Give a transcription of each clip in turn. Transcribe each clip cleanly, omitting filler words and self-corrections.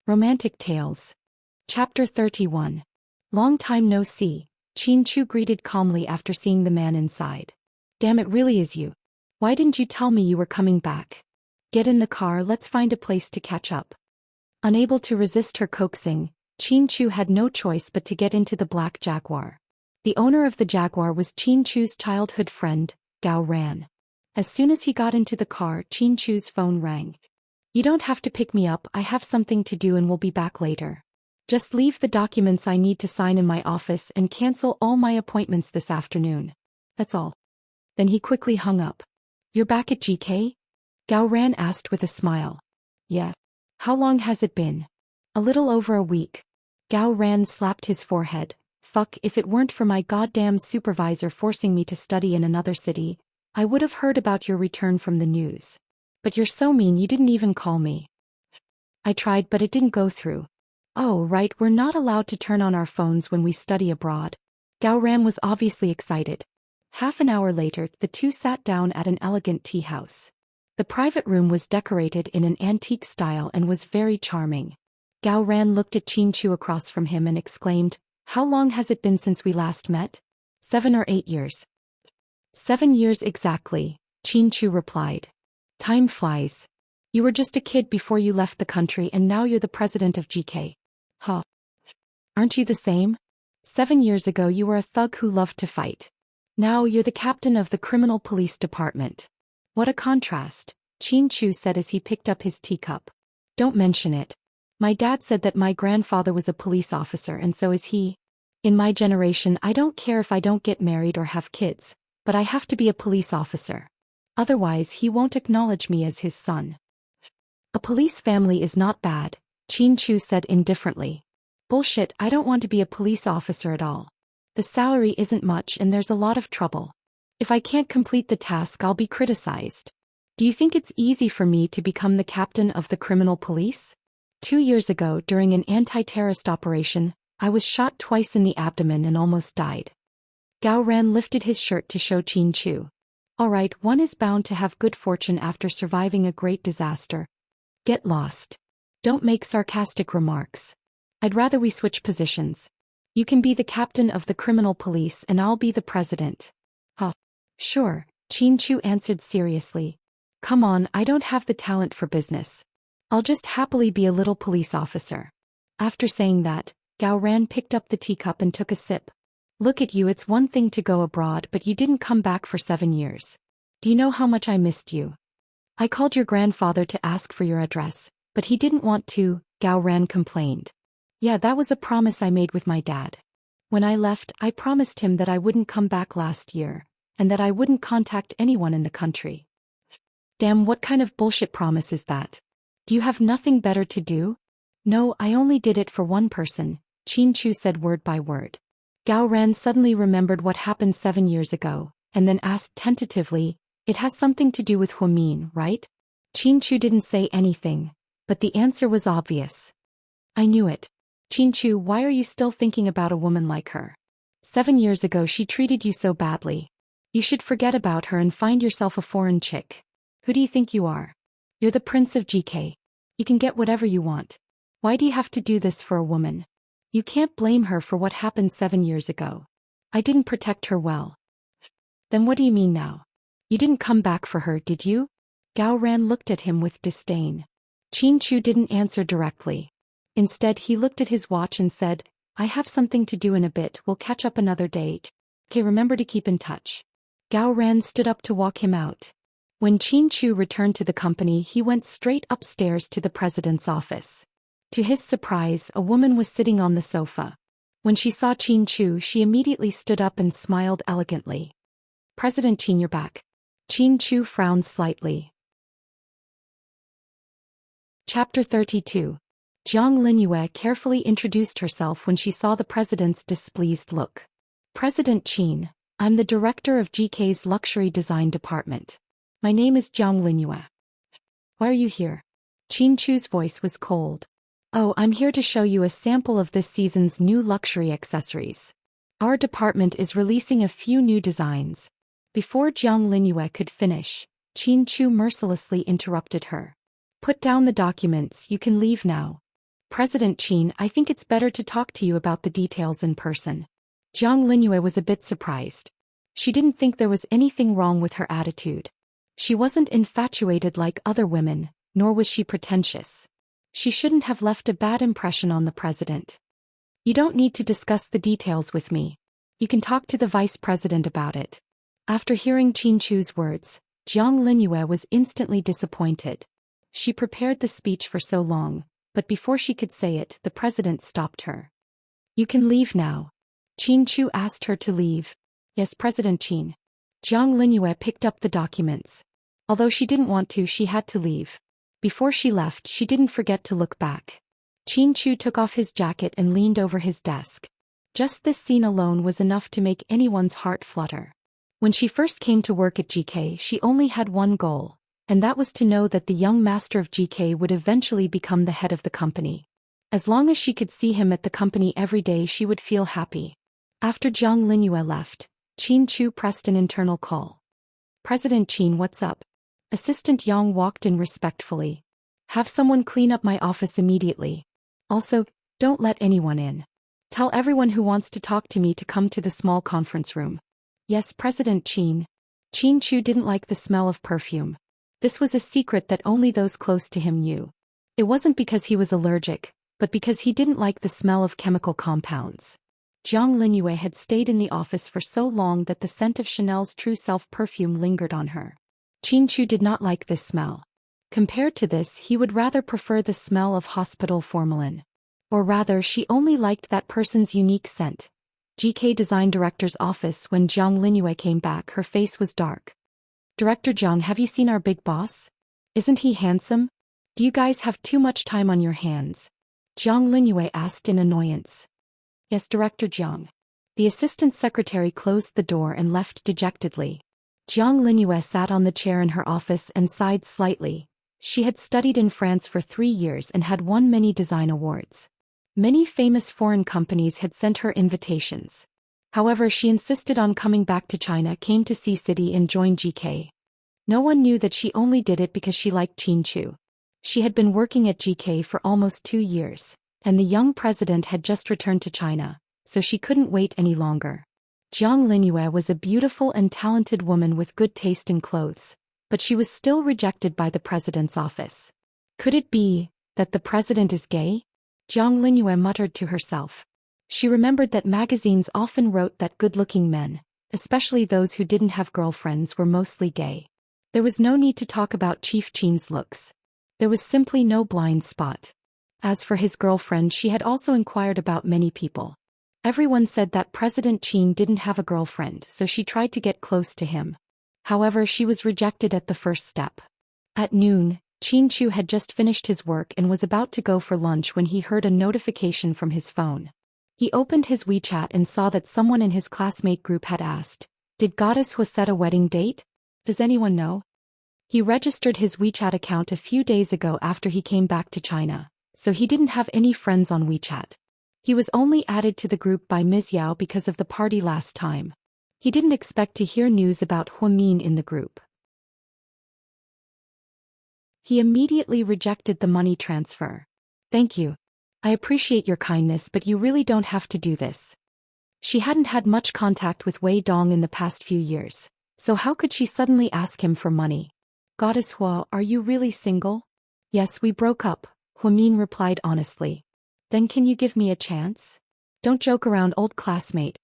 Romantic Tales. Chapter 31. Long time no see, Chin Chu greeted calmly after seeing the man inside. Damn, it really is you. Why didn't you tell me you were coming back? Get in the car, let's find a place to catch up. Unable to resist her coaxing, Chin Chu had no choice but to get into the black Jaguar. The owner of the Jaguar was Chin Chu's childhood friend, Gao Ran. As soon as he got into the car, Chin Chu's phone rang. You don't have to pick me up, I have something to do and will be back later. Just leave the documents I need to sign in my office and cancel all my appointments this afternoon. That's all. Then he quickly hung up. You're back at GK? Gao Ran asked with a smile. Yeah. How long has it been? A little over a week. Gao Ran slapped his forehead. Fuck, if it weren't for my goddamn supervisor forcing me to study in another city, I would have heard about your return from the news. But you're so mean you didn't even call me. I tried but it didn't go through. Oh right, we're not allowed to turn on our phones when we study abroad. Gao Ran was obviously excited. Half an hour later, the two sat down at an elegant tea house. The private room was decorated in an antique style and was very charming. Gao Ran looked at Chin Chu across from him and exclaimed, How long has it been since we last met? 7 or 8 years. 7 years exactly, Chin Chu replied. Time flies. You were just a kid before you left the country and now you're the president of GK. Huh. Aren't you the same? 7 years ago you were a thug who loved to fight. Now you're the captain of the criminal police department. What a contrast, Chin Chu said as he picked up his teacup. Don't mention it. My dad said that my grandfather was a police officer and so is he. In my generation I don't care if I don't get married or have kids, but I have to be a police officer. Otherwise he won't acknowledge me as his son. A police family is not bad, Chin Chu said indifferently. Bullshit, I don't want to be a police officer at all. The salary isn't much and there's a lot of trouble. If I can't complete the task I'll be criticized. Do you think it's easy for me to become the captain of the criminal police? 2 years ago during an anti-terrorist operation, I was shot twice in the abdomen and almost died. Gao Ran lifted his shirt to show Chin Chu. Alright, one is bound to have good fortune after surviving a great disaster. Get lost. Don't make sarcastic remarks. I'd rather we switch positions. You can be the captain of the criminal police and I'll be the president. Huh. Sure, Chin Chu answered seriously. Come on, I don't have the talent for business. I'll just happily be a little police officer. After saying that, Gao Ran picked up the teacup and took a sip. Look at you, it's one thing to go abroad but you didn't come back for 7 years. Do you know how much I missed you? I called your grandfather to ask for your address, but he didn't want to, Gao Ran complained. Yeah, that was a promise I made with my dad. When I left, I promised him that I wouldn't come back last year, and that I wouldn't contact anyone in the country. Damn, what kind of bullshit promise is that? Do you have nothing better to do? No, I only did it for one person, Chin Chu said word by word. Gao Ran suddenly remembered what happened 7 years ago, and then asked tentatively, It has something to do with Huamin, right? Chin Chu didn't say anything, but the answer was obvious. I knew it. Chin Chu, why are you still thinking about a woman like her? 7 years ago she treated you so badly. You should forget about her and find yourself a foreign chick. Who do you think you are? You're the prince of GK. You can get whatever you want. Why do you have to do this for a woman? You can't blame her for what happened 7 years ago. I didn't protect her well. Then what do you mean now? You didn't come back for her, did you? Gao Ran looked at him with disdain. Chin Chu didn't answer directly. Instead he looked at his watch and said, I have something to do in a bit, we'll catch up another day. Okay, remember to keep in touch. Gao Ran stood up to walk him out. When Chin Chu returned to the company he went straight upstairs to the president's office. To his surprise, a woman was sitting on the sofa. When she saw Chin Chu, she immediately stood up and smiled elegantly. President Chin, you're back. Chin Chu frowned slightly. Chapter 32. Jiang Linyue carefully introduced herself when she saw the president's displeased look. President Chin, I'm the director of GK's luxury design department. My name is Jiang Linyue. Why are you here? Chin Chu's voice was cold. Oh, I'm here to show you a sample of this season's new luxury accessories. Our department is releasing a few new designs. Before Jiang Linyue could finish, Chin Chu mercilessly interrupted her. Put down the documents, you can leave now. President Qin, I think it's better to talk to you about the details in person. Jiang Linyue was a bit surprised. She didn't think there was anything wrong with her attitude. She wasn't infatuated like other women, nor was she pretentious. She shouldn't have left a bad impression on the president. You don't need to discuss the details with me. You can talk to the vice president about it. After hearing Qin Chu's words, Jiang Linyue was instantly disappointed. She prepared the speech for so long, but before she could say it, the president stopped her. You can leave now. Qin Chu asked her to leave. Yes, President Qin. Jiang Linyue picked up the documents. Although she didn't want to, she had to leave. Before she left, she didn't forget to look back. Qin Chu took off his jacket and leaned over his desk. Just this scene alone was enough to make anyone's heart flutter. When she first came to work at GK, she only had one goal, and that was to know that the young master of GK would eventually become the head of the company. As long as she could see him at the company every day, she would feel happy. After Jiang Linyue left, Qin Chu pressed an internal call. President Qin, what's up? Assistant Yang walked in respectfully. Have someone clean up my office immediately. Also, don't let anyone in. Tell everyone who wants to talk to me to come to the small conference room. Yes, President Qin. Qin Chu didn't like the smell of perfume. This was a secret that only those close to him knew. It wasn't because he was allergic, but because he didn't like the smell of chemical compounds. Jiang Linyue had stayed in the office for so long that the scent of Chanel's True Self perfume lingered on her. Qin Chu did not like this smell. Compared to this, he would rather prefer the smell of hospital formalin. Or rather, she only liked that person's unique scent. GK Design Director's office. When Jiang Linyue came back, her face was dark. Director Jiang, have you seen our big boss? Isn't he handsome? Do you guys have too much time on your hands? Jiang Linyue asked in annoyance. Yes, Director Jiang. The assistant secretary closed the door and left dejectedly. Jiang Linyue sat on the chair in her office and sighed slightly. She had studied in France for 3 years and had won many design awards. Many famous foreign companies had sent her invitations. However, she insisted on coming back to China, came to Sea City and joined GK. No one knew that she only did it because she liked Qin Chu. She had been working at GK for almost 2 years, and the young president had just returned to China, so she couldn't wait any longer. Jiang Linyue was a beautiful and talented woman with good taste in clothes, but she was still rejected by the president's office. Could it be that the president is gay? Jiang Linyue muttered to herself. She remembered that magazines often wrote that good-looking men, especially those who didn't have girlfriends, were mostly gay. There was no need to talk about Chief Qin's looks. There was simply no blind spot. As for his girlfriend, she had also inquired about many people. Everyone said that President Qin didn't have a girlfriend, so she tried to get close to him. However, she was rejected at the first step. At noon, Qin Chu had just finished his work and was about to go for lunch when he heard a notification from his phone. He opened his WeChat and saw that someone in his classmate group had asked, "Did Goddess Hua set a wedding date? Does anyone know?" He registered his WeChat account a few days ago after he came back to China, so he didn't have any friends on WeChat. He was only added to the group by Ms. Yao because of the party last time. He didn't expect to hear news about Hua Min in the group. He immediately rejected the money transfer. "Thank you. I appreciate your kindness, but you really don't have to do this." She hadn't had much contact with Wei Dong in the past few years, so how could she suddenly ask him for money? "Goddess Hua, are you really single?" "Yes, we broke up," Hua Min replied honestly. "Then can you give me a chance?" "Don't joke around, old classmate."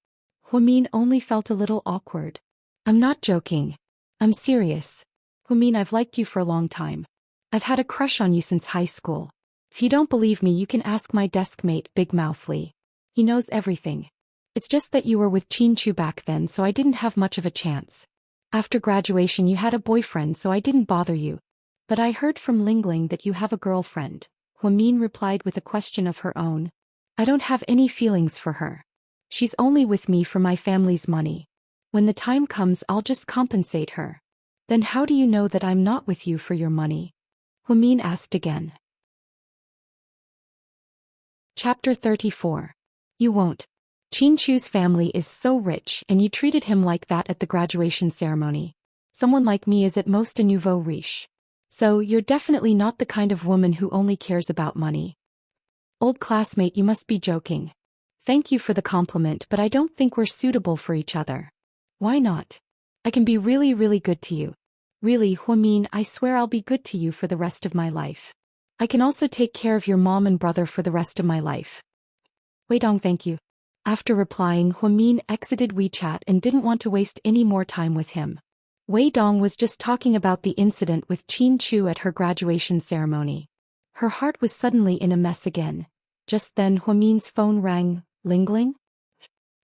Hua Min only felt a little awkward. "I'm not joking. I'm serious. Hua Min, I've liked you for a long time. I've had a crush on you since high school. If you don't believe me, you can ask my desk mate, Big Mouth Lee. He knows everything. It's just that you were with Qin Chu back then, so I didn't have much of a chance. After graduation you had a boyfriend, so I didn't bother you. But I heard from Lingling that you have a girlfriend." Hua Min replied with a question of her own. "I don't have any feelings for her. She's only with me for my family's money. When the time comes, I'll just compensate her." "Then how do you know that I'm not with you for your money?" Hua Min asked again. Chapter 34. You won't. Qin Chu's family is so rich, and you treated him like that at the graduation ceremony. Someone like me is at most a nouveau riche. So, you're definitely not the kind of woman who only cares about money. Old classmate, you must be joking. Thank you for the compliment, but I don't think we're suitable for each other. Why not? I can be really, really good to you. Really, Huamin, I swear I'll be good to you for the rest of my life. I can also take care of your mom and brother for the rest of my life. Wei Dong, thank you. After replying, Huamin exited WeChat and didn't want to waste any more time with him. Wei Dong was just talking about the incident with Qin Chu at her graduation ceremony. Her heart was suddenly in a mess again. Just then Huamin's phone rang. Lingling?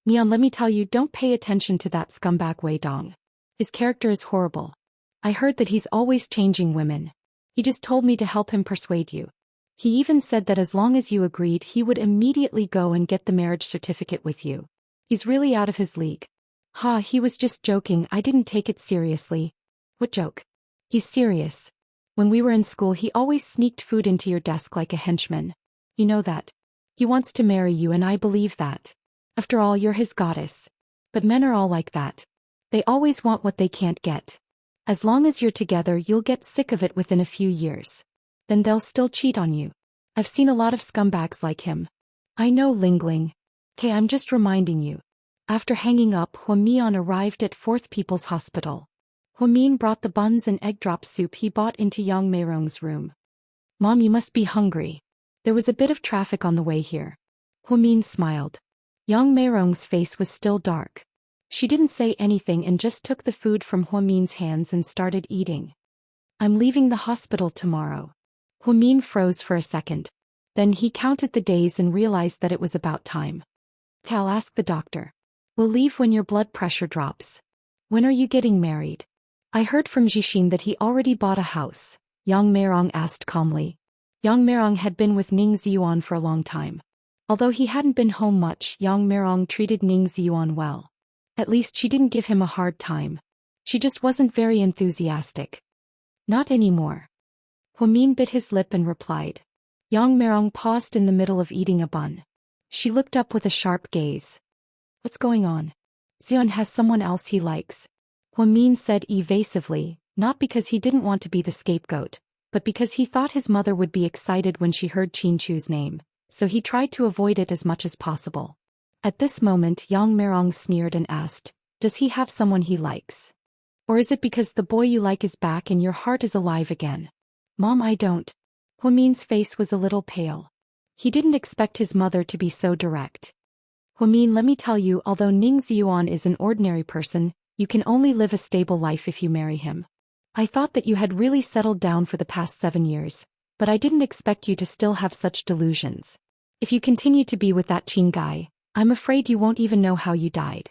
Mian, let me tell you, don't pay attention to that scumbag Wei Dong. His character is horrible. I heard that he's always changing women. He just told me to help him persuade you. He even said that as long as you agreed, he would immediately go and get the marriage certificate with you. He's really out of his league. Ha, he was just joking, I didn't take it seriously. What joke? He's serious. When we were in school, he always sneaked food into your desk like a henchman. You know that. He wants to marry you, and I believe that. After all, you're his goddess. But men are all like that. They always want what they can't get. As long as you're together, you'll get sick of it within a few years. Then they'll still cheat on you. I've seen a lot of scumbags like him. I know, Lingling. Okay, I'm just reminding you. After hanging up, Huamian arrived at Fourth People's Hospital. Huamin brought the buns and egg drop soup he bought into Yang Meirong's room. Mom, you must be hungry. There was a bit of traffic on the way here. Huamin smiled. Yang Meirong's face was still dark. She didn't say anything and just took the food from Huamin's hands and started eating. I'm leaving the hospital tomorrow. Huamin froze for a second. Then he counted the days and realized that it was about time. I'll ask the doctor. We'll leave when your blood pressure drops. When are you getting married? I heard from Jixin that he already bought a house, Yang Meirong asked calmly. Yang Meirong had been with Ning Ziyuan for a long time. Although he hadn't been home much, Yang Meirong treated Ning Ziyuan well. At least she didn't give him a hard time. She just wasn't very enthusiastic. Not anymore. Huamin bit his lip and replied. Yang Meirong paused in the middle of eating a bun. She looked up with a sharp gaze. What's going on? Xion has someone else he likes. Huamin said evasively, not because he didn't want to be the scapegoat, but because he thought his mother would be excited when she heard Qin Chu's name, so he tried to avoid it as much as possible. At this moment, Yang Meirong sneered and asked, does he have someone he likes? Or is it because the boy you like is back and your heart is alive again? Mom, I don't. Huamin's face was a little pale. He didn't expect his mother to be so direct. Huamin, let me tell you, although Ning Ziyuan is an ordinary person, you can only live a stable life if you marry him. I thought that you had really settled down for the past 7 years, but I didn't expect you to still have such delusions. If you continue to be with that Qin guy, I'm afraid you won't even know how you died.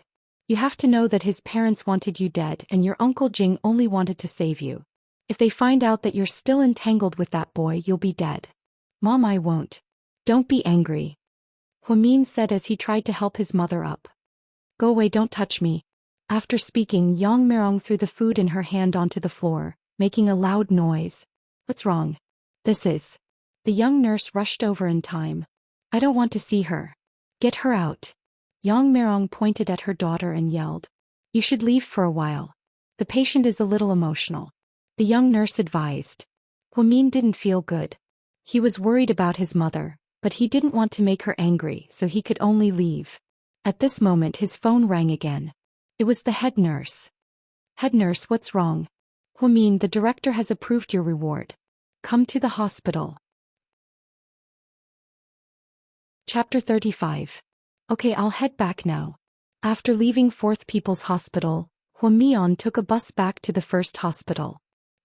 You have to know that his parents wanted you dead and your uncle Jing only wanted to save you. If they find out that you're still entangled with that boy, you'll be dead. Mom, I won't. Don't be angry. Huamin said as he tried to help his mother up. Go away, don't touch me. After speaking, Yang Meirong threw the food in her hand onto the floor, making a loud noise. What's wrong? This is. The young nurse rushed over in time. I don't want to see her. Get her out. Yang Meirong pointed at her daughter and yelled. You should leave for a while. The patient is a little emotional. The young nurse advised. Huamin didn't feel good. He was worried about his mother, but he didn't want to make her angry, so he could only leave. At this moment his phone rang again. It was the head nurse. Head nurse, what's wrong? Huamin, the director has approved your reward. Come to the hospital. Chapter 35. Okay, I'll head back now. After leaving Fourth People's Hospital, Huamian took a bus back to the first hospital.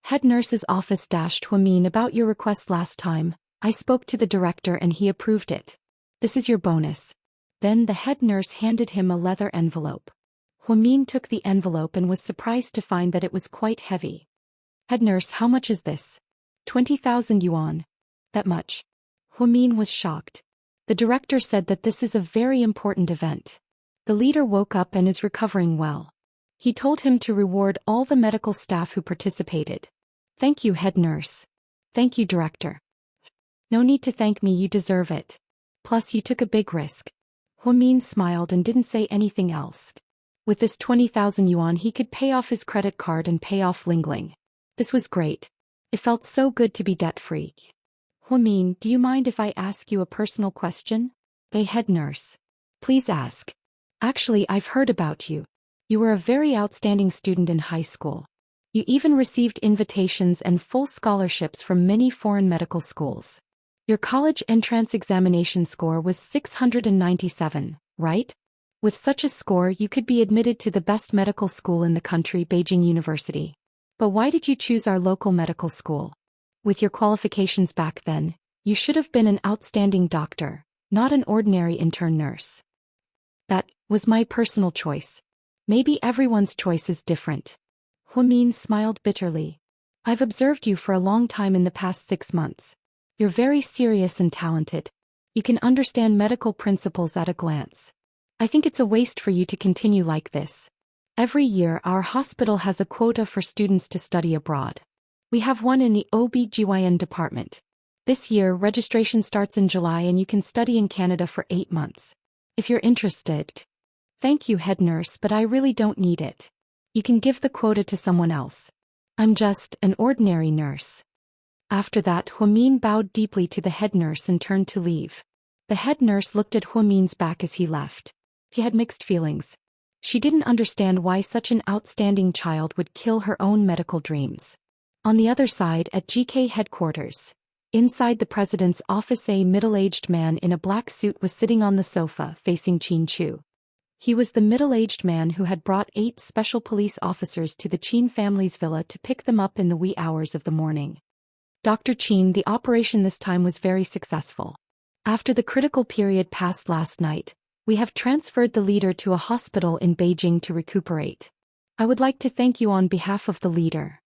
Head nurse's office dashed Huamin about your request last time. I spoke to the director and he approved it. This is your bonus. Then the head nurse handed him a leather envelope. Huamin took the envelope and was surprised to find that it was quite heavy. Head nurse, how much is this? 20,000 yuan. That much? Huamin was shocked. The director said that this is a very important event. The leader woke up and is recovering well. He told him to reward all the medical staff who participated. Thank you, head nurse. Thank you, director. No need to thank me, you deserve it. Plus you took a big risk. Huamin smiled and didn't say anything else. With this 20,000 yuan he could pay off his credit card and pay off Lingling. This was great. It felt so good to be debt-free. Huamin, do you mind if I ask you a personal question? A head nurse. Please ask. Actually, I've heard about you. You were a very outstanding student in high school. You even received invitations and full scholarships from many foreign medical schools. Your college entrance examination score was 697, right? With such a score, you could be admitted to the best medical school in the country, Beijing University. But why did you choose our local medical school? With your qualifications back then, you should have been an outstanding doctor, not an ordinary intern nurse. That was my personal choice. Maybe everyone's choice is different. Huamin smiled bitterly. I've observed you for a long time in the past 6 months. You're very serious and talented. You can understand medical principles at a glance. I think it's a waste for you to continue like this. Every year our hospital has a quota for students to study abroad. We have one in the OB/GYN department. This year registration starts in July and you can study in Canada for 8 months. If you're interested. Thank you, head nurse, but I really don't need it. You can give the quota to someone else. I'm just an ordinary nurse. After that, Huamin bowed deeply to the head nurse and turned to leave. The head nurse looked at Huamin's back as he left. He had mixed feelings. She didn't understand why such an outstanding child would kill her own medical dreams. On the other side, at GK headquarters, inside the president's office, a middle-aged man in a black suit was sitting on the sofa facing Qin Chu. He was the middle-aged man who had brought 8 special police officers to the Qin family's villa to pick them up in the wee hours of the morning. Dr. Qin, the operation this time was very successful. After the critical period passed last night, we have transferred the leader to a hospital in Beijing to recuperate. I would like to thank you on behalf of the leader.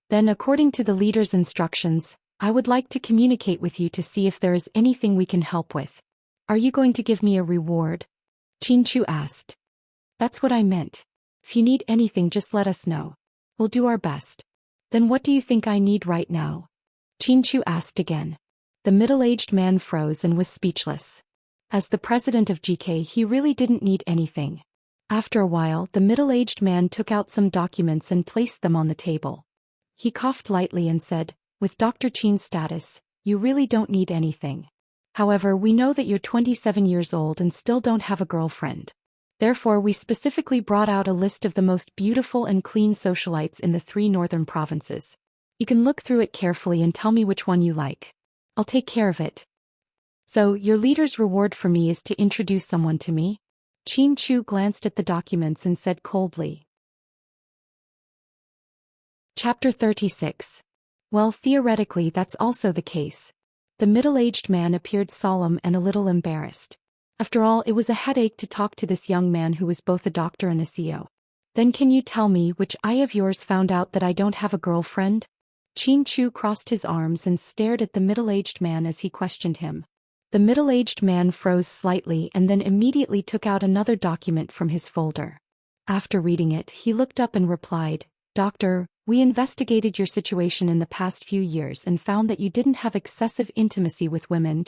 Then, according to the leader's instructions, I would like to communicate with you to see if there is anything we can help with. Are you going to give me a reward? Qin Chu asked. That's what I meant. If you need anything, just let us know. We'll do our best. Then what do you think I need right now? Qin Chu asked again. The middle-aged man froze and was speechless. As the president of GK, he really didn't need anything. After a while, the middle-aged man took out some documents and placed them on the table. He coughed lightly and said, with Dr. Qin's status, you really don't need anything. However, we know that you're 27 years old and still don't have a girlfriend. Therefore, we specifically brought out a list of the most beautiful and clean socialites in the 3 northern provinces. You can look through it carefully and tell me which one you like. I'll take care of it. So, your leader's reward for me is to introduce someone to me? Qin Chu glanced at the documents and said coldly. Chapter 36. Well, theoretically that's also the case. The middle-aged man appeared solemn and a little embarrassed. After all, it was a headache to talk to this young man who was both a doctor and a CEO. Then can you tell me which eye of yours found out that I don't have a girlfriend? Qin Chu crossed his arms and stared at the middle-aged man as he questioned him. The middle-aged man froze slightly and then immediately took out another document from his folder. After reading it, he looked up and replied, Doctor, we investigated your situation in the past few years and found that you didn't have excessive intimacy with women.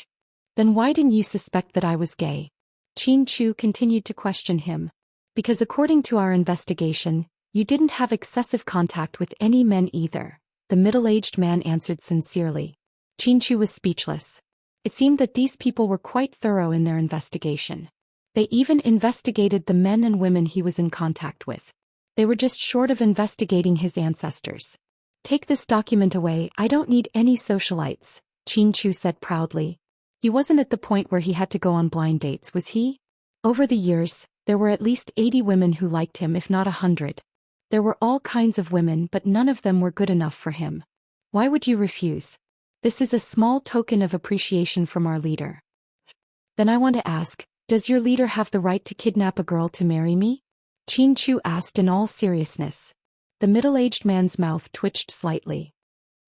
Then why didn't you suspect that I was gay? Qin Chu continued to question him. Because according to our investigation, you didn't have excessive contact with any men either. The middle-aged man answered sincerely. Qin Chu was speechless. It seemed that these people were quite thorough in their investigation. They even investigated the men and women he was in contact with. They were just short of investigating his ancestors. Take this document away, I don't need any socialites, Qin Chu said proudly. He wasn't at the point where he had to go on blind dates, was he? Over the years, there were at least 80 women who liked him, if not 100. There were all kinds of women, but none of them were good enough for him. Why would you refuse? This is a small token of appreciation from our leader. Then I want to ask, does your leader have the right to kidnap a girl to marry me? Qin Chu asked in all seriousness. The middle-aged man's mouth twitched slightly.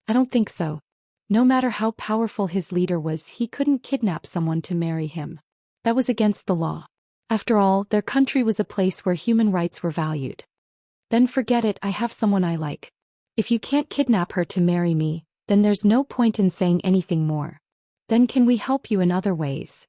I don't think so. No matter how powerful his leader was, he couldn't kidnap someone to marry him. That was against the law. After all, their country was a place where human rights were valued. Then forget it, I have someone I like. If you can't kidnap her to marry me, then there's no point in saying anything more. Then can we help you in other ways?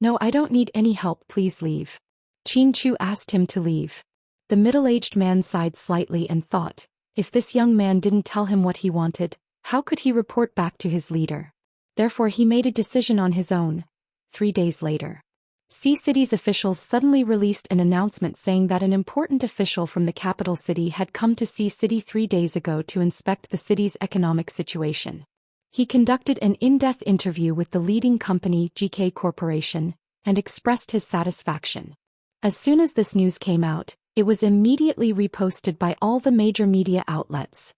No, I don't need any help, please leave. Qin Chu asked him to leave. The middle-aged man sighed slightly and thought, if this young man didn't tell him what he wanted, how could he report back to his leader? Therefore he made a decision on his own. 3 days later, Sea City's officials suddenly released an announcement saying that an important official from the capital city had come to Sea City 3 days ago to inspect the city's economic situation. He conducted an in-depth interview with the leading company GK Corporation and expressed his satisfaction. As soon as this news came out, it was immediately reposted by all the major media outlets.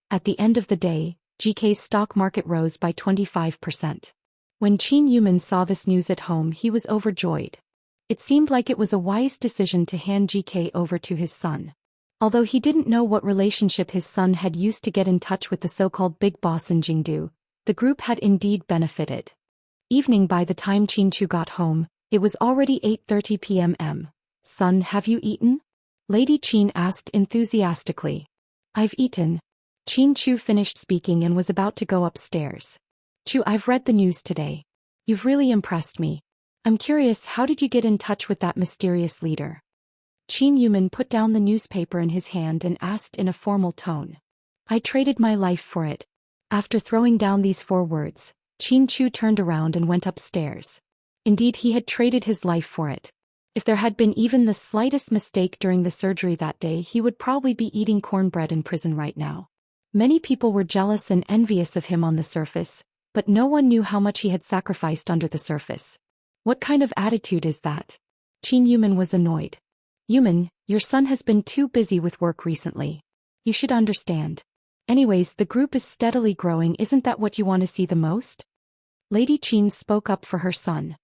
At the end of the day, GK's stock market rose by 25%. When Qin Yuman saw this news at home, he was overjoyed. It seemed like it was a wise decision to hand GK over to his son. Although he didn't know what relationship his son had used to get in touch with the so-called big boss in Jingdu, the group had indeed benefited. Evening. By the time Qin Chu got home, it was already 8:30 p.m. Son, have you eaten? Lady Qin asked enthusiastically. I've eaten. Qin Chu finished speaking and was about to go upstairs. Chu, I've read the news today. You've really impressed me. I'm curious, how did you get in touch with that mysterious leader? Qin Yuman put down the newspaper in his hand and asked in a formal tone. I traded my life for it. After throwing down these 4 words, Qin Chu turned around and went upstairs. Indeed, he had traded his life for it. If there had been even the slightest mistake during the surgery that day, he would probably be eating cornbread in prison right now. Many people were jealous and envious of him on the surface, but no one knew how much he had sacrificed under the surface. What kind of attitude is that? Qin Yuman was annoyed. Yuman, your son has been too busy with work recently. You should understand. Anyways, the group is steadily growing. Isn't that what you want to see the most? Lady Qin spoke up for her son.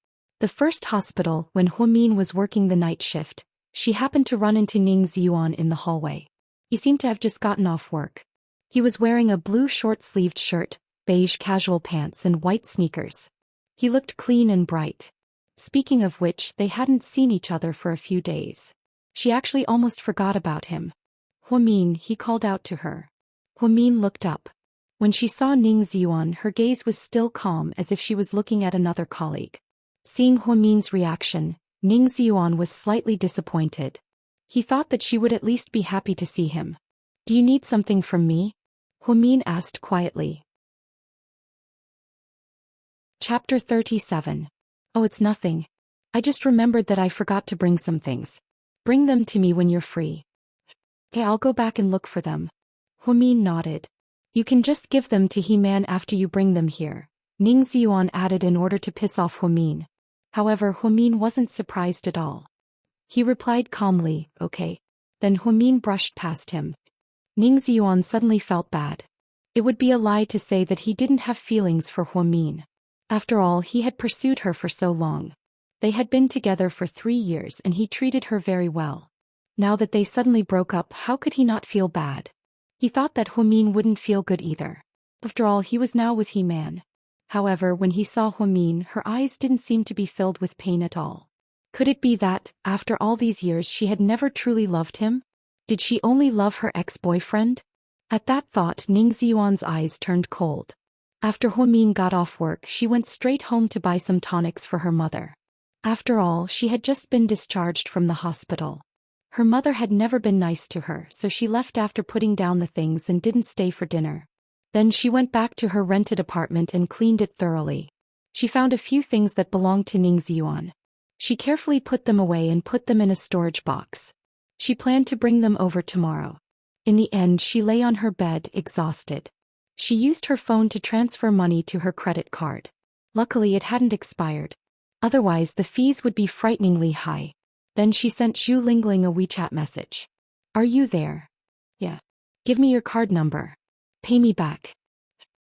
The first hospital, when Huamin was working the night shift, she happened to run into Ning Ziyuan in the hallway. He seemed to have just gotten off work. He was wearing a blue short-sleeved shirt, beige casual pants and white sneakers. He looked clean and bright. Speaking of which, they hadn't seen each other for a few days. She actually almost forgot about him. Huamin, he called out to her. Huamin looked up. When she saw Ning Ziyuan, her gaze was still calm, as if she was looking at another colleague. Seeing Huamin's reaction, Ning Ziyuan was slightly disappointed. He thought that she would at least be happy to see him. Do you need something from me? Huamin asked quietly. Chapter 37. Oh, it's nothing. I just remembered that I forgot to bring some things. Bring them to me when you're free. Okay, I'll go back and look for them. Huamin nodded. You can just give them to He-Man after you bring them here, Ning Ziyuan added in order to piss off Huamin. However, Huamin wasn't surprised at all. He replied calmly, okay. Then Huamin brushed past him. Ning Ziyuan suddenly felt bad. It would be a lie to say that he didn't have feelings for Huamin. After all, he had pursued her for so long. They had been together for 3 years and he treated her very well. Now that they suddenly broke up, how could he not feel bad? He thought that Huamin wouldn't feel good either. After all, he was now with He-Man. However, when he saw Huamin, her eyes didn't seem to be filled with pain at all. Could it be that, after all these years, she had never truly loved him? Did she only love her ex-boyfriend? At that thought, Ning Ziyuan's eyes turned cold. After Huamin got off work, she went straight home to buy some tonics for her mother. After all, she had just been discharged from the hospital. Her mother had never been nice to her, so she left after putting down the things and didn't stay for dinner. Then she went back to her rented apartment and cleaned it thoroughly. She found a few things that belonged to Ning Ziyuan. She carefully put them away and put them in a storage box. She planned to bring them over tomorrow. In the end, she lay on her bed, exhausted. She used her phone to transfer money to her credit card. Luckily, it hadn't expired. Otherwise, the fees would be frighteningly high. Then she sent Zhu Lingling a WeChat message. Are you there? Yeah. Give me your card number. Pay me back.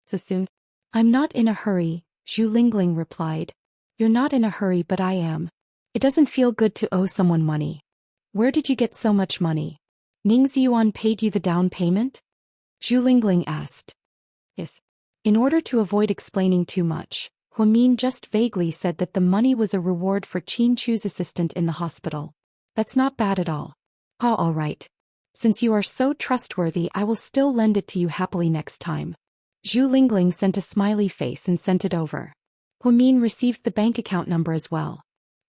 So soon? I'm not in a hurry, Zhu Lingling replied. You're not in a hurry, but I am. It doesn't feel good to owe someone money. Where did you get so much money? Ning Ziyuan paid you the down payment? Zhu Lingling asked. Yes. In order to avoid explaining too much, Huamin just vaguely said that the money was a reward for Qin Chu's assistant in the hospital. That's not bad at all. Oh, all right. Since you are so trustworthy, I will still lend it to you happily next time. Zhu Lingling sent a smiley face and sent it over. Huamin received the bank account number as well.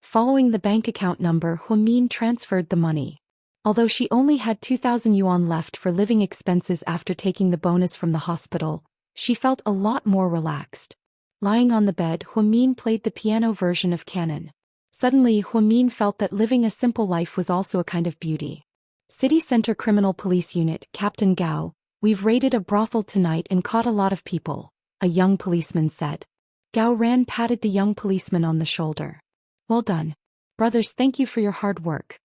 Following the bank account number, Huamin transferred the money. Although she only had 2,000 yuan left for living expenses after taking the bonus from the hospital, she felt a lot more relaxed. Lying on the bed, Huamin played the piano version of Canon. Suddenly, Huamin felt that living a simple life was also a kind of beauty. City Center Criminal Police Unit, Captain Gao, we've raided a brothel tonight and caught a lot of people, a young policeman said. Gao Ran patted the young policeman on the shoulder. Well done. Brothers, thank you for your hard work.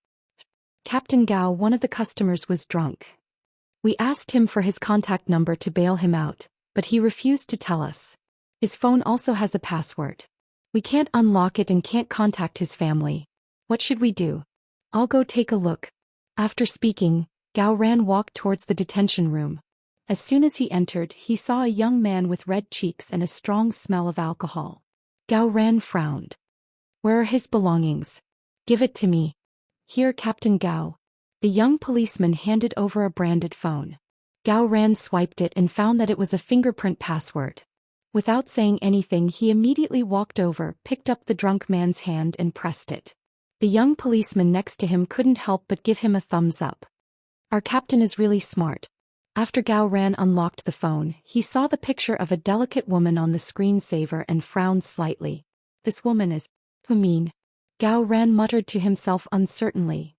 Captain Gao, one of the customers, was drunk. We asked him for his contact number to bail him out, but he refused to tell us. His phone also has a password. We can't unlock it and can't contact his family. What should we do? I'll go take a look. After speaking, Gao Ran walked towards the detention room. As soon as he entered, he saw a young man with red cheeks and a strong smell of alcohol. Gao Ran frowned. Where are his belongings? Give it to me. Here, Captain Gao. The young policeman handed over a branded phone. Gao Ran swiped it and found that it was a fingerprint password. Without saying anything, he immediately walked over, picked up the drunk man's hand and pressed it. The young policeman next to him couldn't help but give him a thumbs up. Our captain is really smart. After Gao Ran unlocked the phone, he saw the picture of a delicate woman on the screensaver and frowned slightly. This woman is Huamin. Gao Ran muttered to himself uncertainly.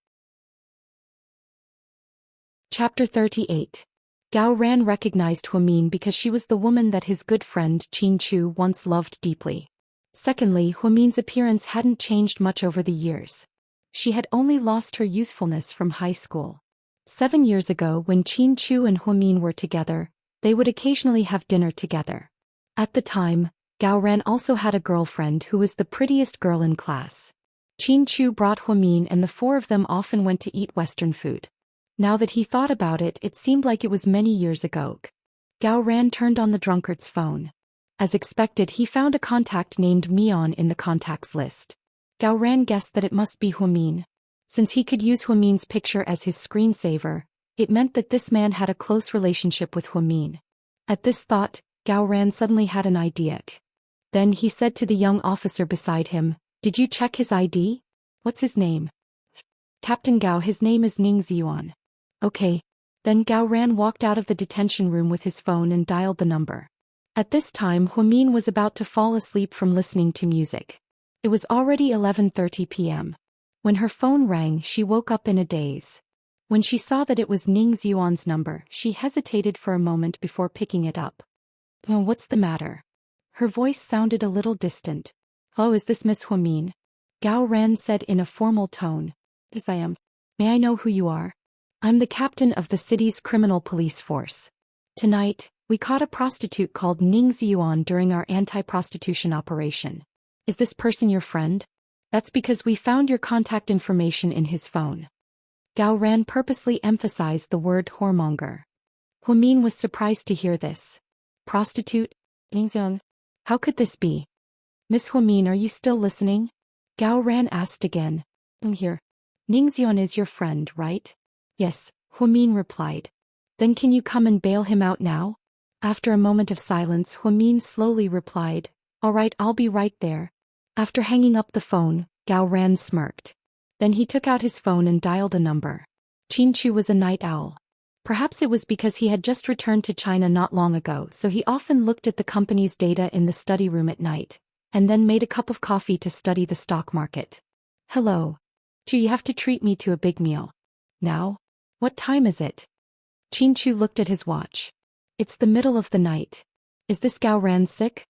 Chapter 38. Gao Ran recognized Huamin because she was the woman that his good friend Qin Chu once loved deeply. Secondly, Huamin's appearance hadn't changed much over the years. She had only lost her youthfulness from high school. 7 years ago, when Qin Chu and Huamin were together, they would occasionally have dinner together. At the time, Gao Ran also had a girlfriend who was the prettiest girl in class. Qin Chu brought Huamin and the four of them often went to eat Western food. Now that he thought about it, it seemed like it was many years ago. Gao Ran turned on the drunkard's phone. As expected, he found a contact named Mion in the contacts list. Gao Ran guessed that it must be Huamin. Since he could use Huamin's picture as his screensaver, it meant that this man had a close relationship with Huamin. At this thought, Gao Ran suddenly had an idea. Then he said to the young officer beside him, "Did you check his ID? What's his name?" "Captain Gao, his name is Ning Ziyuan." "Okay." Then Gao Ran walked out of the detention room with his phone and dialed the number. At this time, Huamin was about to fall asleep from listening to music. It was already 11:30 p.m. When her phone rang, she woke up in a daze. When she saw that it was Ning Ziyuan's number, she hesitated for a moment before picking it up. "Oh, what's the matter?" Her voice sounded a little distant. "Oh, is this Miss Huamin?" Gao Ran said in a formal tone. "Yes, I am. May I know who you are?" "I'm the captain of the city's criminal police force. Tonight, we caught a prostitute called Ning Ziyuan during our anti-prostitution operation. Is this person your friend?" "That's because we found your contact information in his phone." Gao Ran purposely emphasized the word whoremonger. Huamin was surprised to hear this. "Prostitute? Ning Ziyuan? How could this be?" "Miss Huamin, are you still listening?" Gao Ran asked again. "I'm here. Ning Ziyuan is your friend, right?" "Yes," Huamin replied. "Then can you come and bail him out now?" After a moment of silence, Huamin slowly replied, "All right, I'll be right there." After hanging up the phone, Gao Ran smirked. Then he took out his phone and dialed a number. Qin Chu was a night owl. Perhaps it was because he had just returned to China not long ago, so he often looked at the company's data in the study room at night, and then made a cup of coffee to study the stock market. "Hello. Chu, you have to treat me to a big meal." "Now? What time is it?" Qin Chu looked at his watch. "It's the middle of the night. Is this Gao Ran sick?"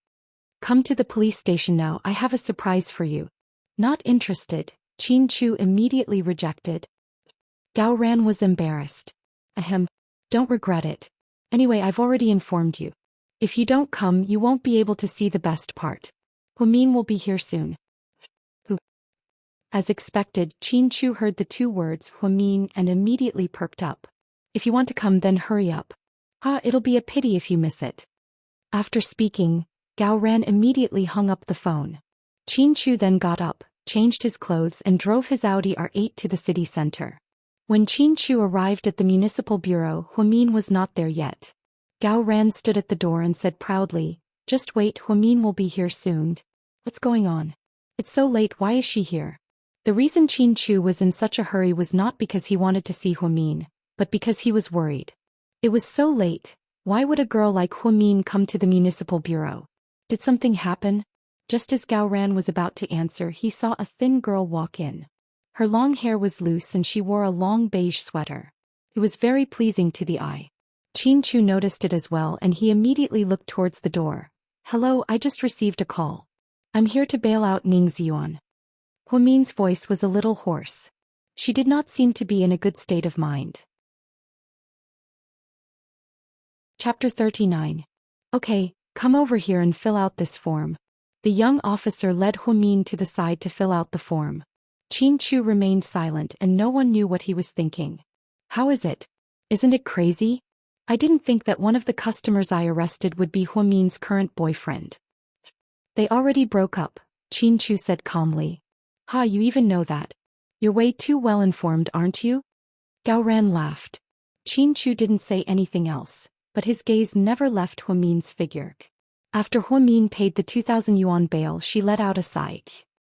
"Come to the police station now, I have a surprise for you." Not interested, Qin Chu immediately rejected. Gao Ran was embarrassed. "Ahem. Don't regret it. Anyway, I've already informed you. If you don't come, you won't be able to see the best part. Huamin will be here soon." "Who?" As expected, Qin Chu heard the two words Huamin and immediately perked up. "If you want to come, then hurry up. It'll be a pity if you miss it." After speaking, Gao Ran immediately hung up the phone. Qin Chu then got up, changed his clothes and drove his Audi R8 to the city center. When Qin Chu arrived at the municipal bureau, Huamin was not there yet. Gao Ran stood at the door and said proudly, "Just wait, Huamin will be here soon." "What's going on? It's so late, why is she here?" The reason Qin Chu was in such a hurry was not because he wanted to see Huamin, but because he was worried. It was so late, why would a girl like Huamin come to the municipal bureau? Did something happen? Just as Gao Ran was about to answer, he saw a thin girl walk in. Her long hair was loose and she wore a long beige sweater. It was very pleasing to the eye. Qin Chu noticed it as well and he immediately looked towards the door. Hello, I just received a call. I'm here to bail out Ning Ziyuan. Hu Min's voice was a little hoarse. She did not seem to be in a good state of mind. Chapter 39. Okay, come over here and fill out this form. The young officer led Hu Min to the side to fill out the form. Qin Chu remained silent and no one knew what he was thinking. How is it? Isn't it crazy? I didn't think that one of the customers I arrested would be Hu Min's current boyfriend. They already broke up, Qin Chu said calmly. Ha, you even know that. You're way too well informed, aren't you? Gao Ran laughed. Qin Chu didn't say anything else, but his gaze never left Hu Min's figure. After Hu Min paid the 2,000 yuan bail, she let out a sigh.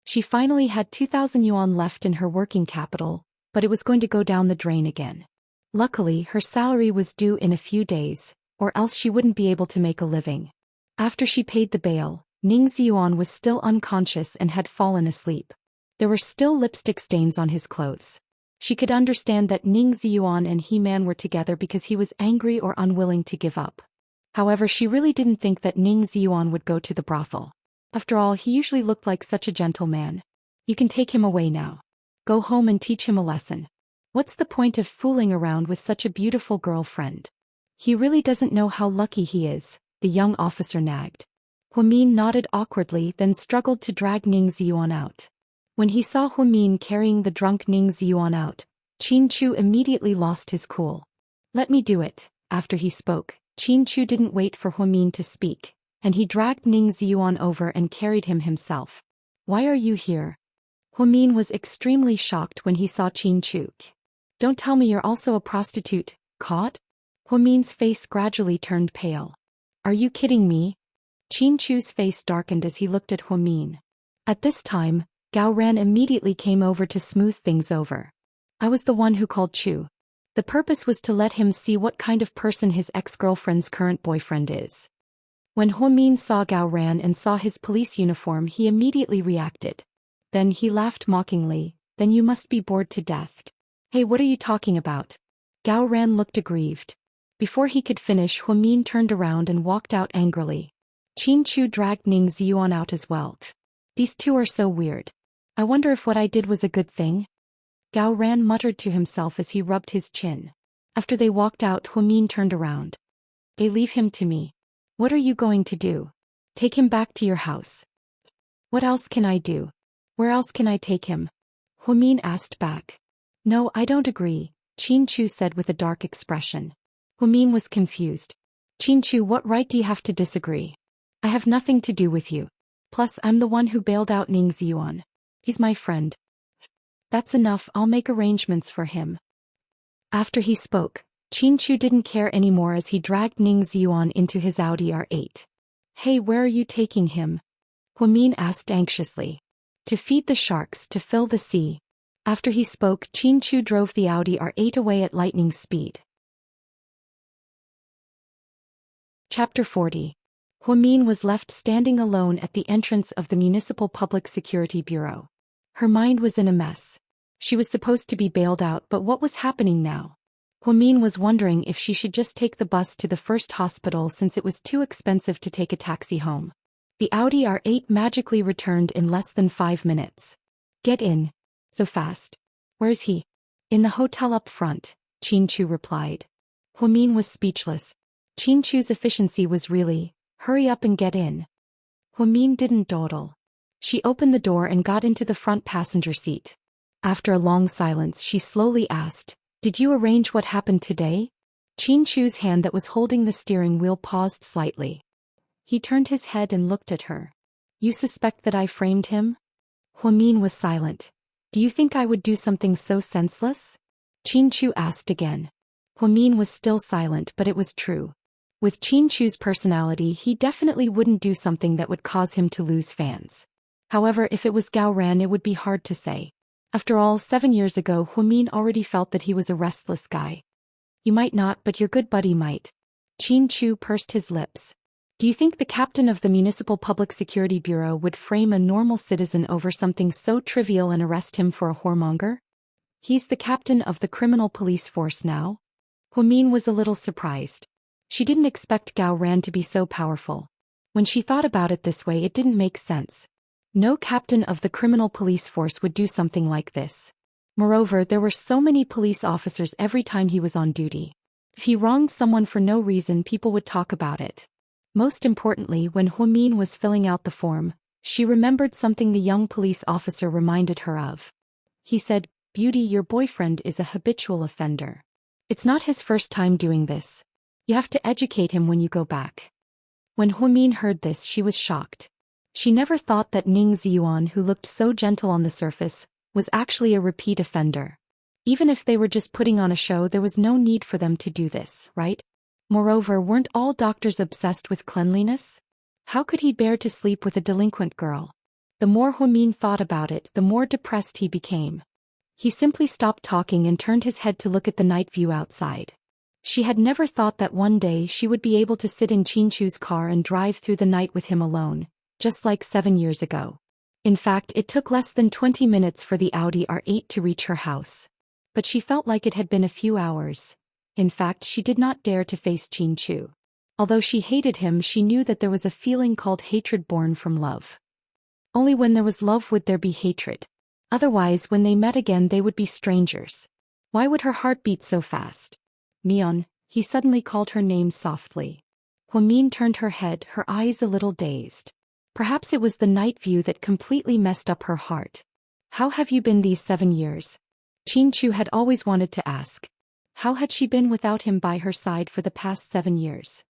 She finally had 2,000 yuan left in her working capital, but it was going to go down the drain again. Luckily, her salary was due in a few days, or else she wouldn't be able to make a living. After she paid the bail, Ning Ziyuan was still unconscious and had fallen asleep. There were still lipstick stains on his clothes. She could understand that Ning Ziyuan and He-Man were together because he was angry or unwilling to give up. However, she really didn't think that Ning Ziyuan would go to the brothel. After all, he usually looked like such a gentleman. You can take him away now. Go home and teach him a lesson. What's the point of fooling around with such a beautiful girlfriend? He really doesn't know how lucky he is, the young officer nagged. Hu Min nodded awkwardly, then struggled to drag Ning Ziyuan out. When he saw Hu Min carrying the drunk Ning Ziyuan out, Qin Chu immediately lost his cool. Let me do it. After he spoke, Qin Chu didn't wait for Hu Min to speak, and he dragged Ning Ziyuan over and carried him himself. Why are you here? Hu Min was extremely shocked when he saw Qin Chu. Don't tell me you're also a prostitute, caught? Hu Min's face gradually turned pale. Are you kidding me? Qin Chu's face darkened as he looked at Hu Min. At this time, Gao Ran immediately came over to smooth things over. I was the one who called Chu. The purpose was to let him see what kind of person his ex-girlfriend's current boyfriend is. When Hu Min saw Gao Ran and saw his police uniform, he immediately reacted. Then he laughed mockingly. Then you must be bored to death. Hey, what are you talking about? Gao Ran looked aggrieved. Before he could finish, Hu Min turned around and walked out angrily. Qin Chu dragged Ning Ziyuan out as well. These two are so weird. I wonder if what I did was a good thing? Gao Ran muttered to himself as he rubbed his chin. After they walked out, Hu Min turned around. Hey, leave him to me. What are you going to do? Take him back to your house. What else can I do? Where else can I take him? Hu Min asked back. No, I don't agree, Qin Chu said with a dark expression. Hu Min was confused. Qin Chu, what right do you have to disagree? I have nothing to do with you. Plus, I'm the one who bailed out Ning Ziyuan. He's my friend. That's enough, I'll make arrangements for him. After he spoke, Qin Chu didn't care anymore as he dragged Ning Ziyuan into his Audi R8. Hey, where are you taking him? Hu Min asked anxiously. To feed the sharks, to fill the sea. After he spoke, Qin Chu drove the Audi R8 away at lightning speed. Chapter 40. Hu Min was left standing alone at the entrance of the Municipal Public Security Bureau. Her mind was in a mess. She was supposed to be bailed out, but what was happening now? Hu Min was wondering if she should just take the bus to the first hospital since it was too expensive to take a taxi home. The Audi R8 magically returned in less than 5 minutes. Get in. So fast. Where's he? In the hotel up front, Qin Chu replied. Hu Min was speechless. Qin Chu's efficiency was really, hurry up and get in. Hu Min didn't dawdle. She opened the door and got into the front passenger seat. After a long silence, she slowly asked, Did you arrange what happened today? Qin Chu's hand that was holding the steering wheel paused slightly. He turned his head and looked at her. You suspect that I framed him? Hu Min was silent. Do you think I would do something so senseless? Qin Chu asked again. Hu Min was still silent, but it was true. With Qin Chu's personality, he definitely wouldn't do something that would cause him to lose fans. However, if it was Gao Ran, it would be hard to say. After all, 7 years ago, Hu Min already felt that he was a restless guy. You might not, but your good buddy might. Qin Chu pursed his lips. Do you think the captain of the Municipal Public Security Bureau would frame a normal citizen over something so trivial and arrest him for a whoremonger? He's the captain of the criminal police force now? Huamin was a little surprised. She didn't expect Gao Ran to be so powerful. When she thought about it this way, it didn't make sense. No captain of the criminal police force would do something like this. Moreover, there were so many police officers every time he was on duty. If he wronged someone for no reason, people would talk about it. Most importantly, when Huamin was filling out the form, she remembered something the young police officer reminded her of. He said, "Beauty, your boyfriend is a habitual offender. It's not his first time doing this. You have to educate him when you go back." When Huamin heard this, she was shocked. She never thought that Ning Ziyuan, who looked so gentle on the surface, was actually a repeat offender. Even if they were just putting on a show, there was no need for them to do this, right? Moreover, weren't all doctors obsessed with cleanliness? How could he bear to sleep with a delinquent girl? The more Huamin thought about it, the more depressed he became. He simply stopped talking and turned his head to look at the night view outside. She had never thought that one day she would be able to sit in Qinchu's car and drive through the night with him alone, just like 7 years ago. In fact, it took less than 20 minutes for the Audi R8 to reach her house. But she felt like it had been a few hours. In fact, she did not dare to face Qinchu. Although she hated him, she knew that there was a feeling called hatred born from love. Only when there was love would there be hatred. Otherwise, when they met again, they would be strangers. Why would her heart beat so fast? "Mion," he suddenly called her name softly. Huamin turned her head, her eyes a little dazed. Perhaps it was the night view that completely messed up her heart. "How have you been these 7 years?" Qinchu had always wanted to ask. How had she been without him by her side for the past 7 years?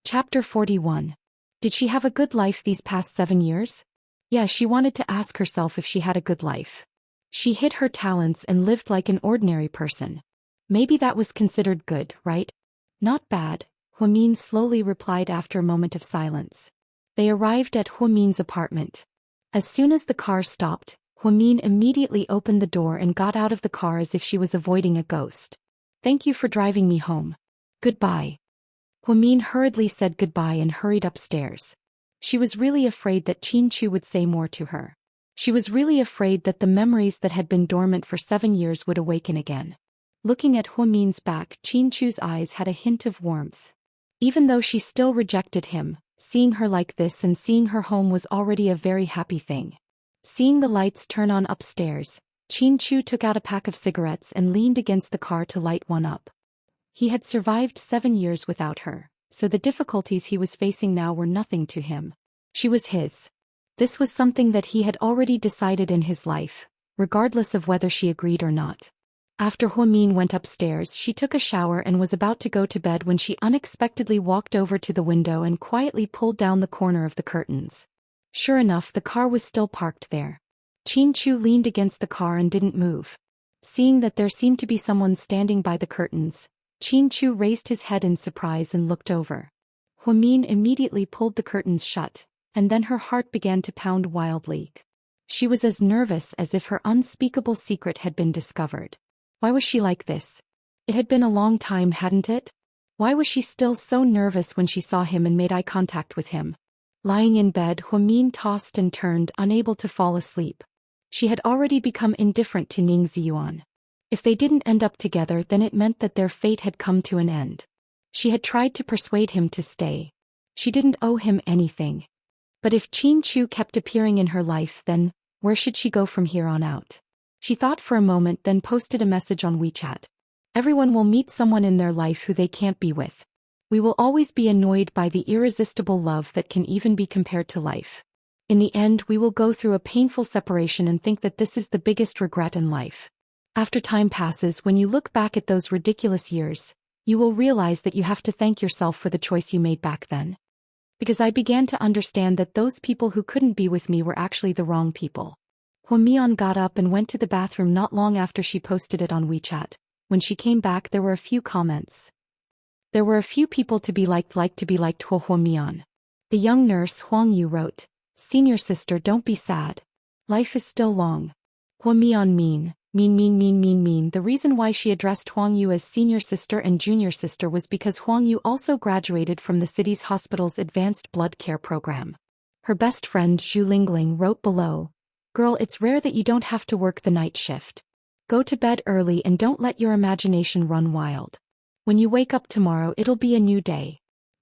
Chapter 41. Did she have a good life these past 7 years? Yeah, she wanted to ask herself if she had a good life. She hid her talents and lived like an ordinary person. Maybe that was considered good, right? Not bad, Huamin slowly replied after a moment of silence. They arrived at Huamin's apartment. As soon as the car stopped, Huamin immediately opened the door and got out of the car as if she was avoiding a ghost. "Thank you for driving me home. Goodbye." Huamin hurriedly said goodbye and hurried upstairs. She was really afraid that Qinchu would say more to her. She was really afraid that the memories that had been dormant for 7 years would awaken again. Looking at Huamin's back, Qinchu's eyes had a hint of warmth. Even though she still rejected him, seeing her like this and seeing her home was already a very happy thing. Seeing the lights turn on upstairs, Qinchu took out a pack of cigarettes and leaned against the car to light one up. He had survived 7 years without her, so the difficulties he was facing now were nothing to him. She was his. This was something that he had already decided in his life, regardless of whether she agreed or not. After Huamin went upstairs, she took a shower and was about to go to bed when she unexpectedly walked over to the window and quietly pulled down the corner of the curtains. Sure enough, the car was still parked there. Qinchu leaned against the car and didn't move. Seeing that there seemed to be someone standing by the curtains, Qinchu raised his head in surprise and looked over. Huamin immediately pulled the curtains shut, and then her heart began to pound wildly. She was as nervous as if her unspeakable secret had been discovered. Why was she like this? It had been a long time, hadn't it? Why was she still so nervous when she saw him and made eye contact with him? Lying in bed, Huamin tossed and turned, unable to fall asleep. She had already become indifferent to Ning Ziyuan. If they didn't end up together, then it meant that their fate had come to an end. She had tried to persuade him to stay. She didn't owe him anything. But if Qinchu kept appearing in her life, then where should she go from here on out? She thought for a moment, then posted a message on WeChat. "Everyone will meet someone in their life who they can't be with. We will always be annoyed by the irresistible love that can even be compared to life. In the end, we will go through a painful separation and think that this is the biggest regret in life. After time passes, when you look back at those ridiculous years, you will realize that you have to thank yourself for the choice you made back then. Because I began to understand that those people who couldn't be with me were actually the wrong people." Huamian got up and went to the bathroom not long after she posted it on WeChat. When she came back, there were a few comments. There were a few people to be liked Huamian. The young nurse Huang Yu wrote, "Senior sister, don't be sad. Life is still long. Huamian mean, Mean. The reason why she addressed Huang Yu as senior sister and junior sister was because Huang Yu also graduated from the city's hospital's advanced blood care program. Her best friend Zhu Lingling wrote below, "Girl, it's rare that you don't have to work the night shift. Go to bed early and don't let your imagination run wild. When you wake up tomorrow it'll be a new day."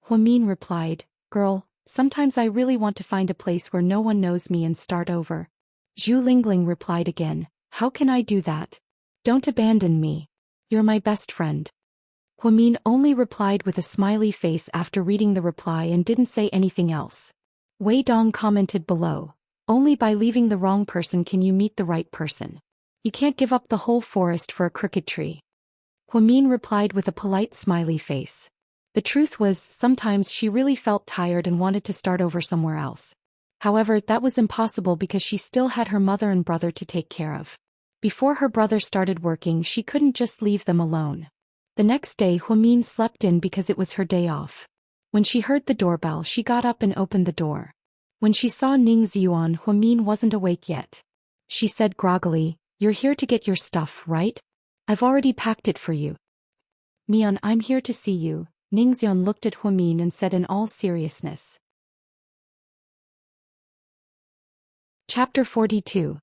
Huamin replied, "Girl, sometimes I really want to find a place where no one knows me and start over." Zhu Lingling replied again, "How can I do that? Don't abandon me. You're my best friend." Huamin only replied with a smiley face after reading the reply and didn't say anything else. Wei Dong commented below, "Only by leaving the wrong person can you meet the right person. You can't give up the whole forest for a crooked tree." Huamin replied with a polite smiley face. The truth was, sometimes she really felt tired and wanted to start over somewhere else. However, that was impossible because she still had her mother and brother to take care of. Before her brother started working, she couldn't just leave them alone. The next day, Huamin slept in because it was her day off. When she heard the doorbell, she got up and opened the door. When she saw Ning Ziyuan, Huamin wasn't awake yet. She said groggily, "You're here to get your stuff, right? I've already packed it for you." "Mian, I'm here to see you," Ning Ziyuan looked at Huamin and said in all seriousness. Chapter 42.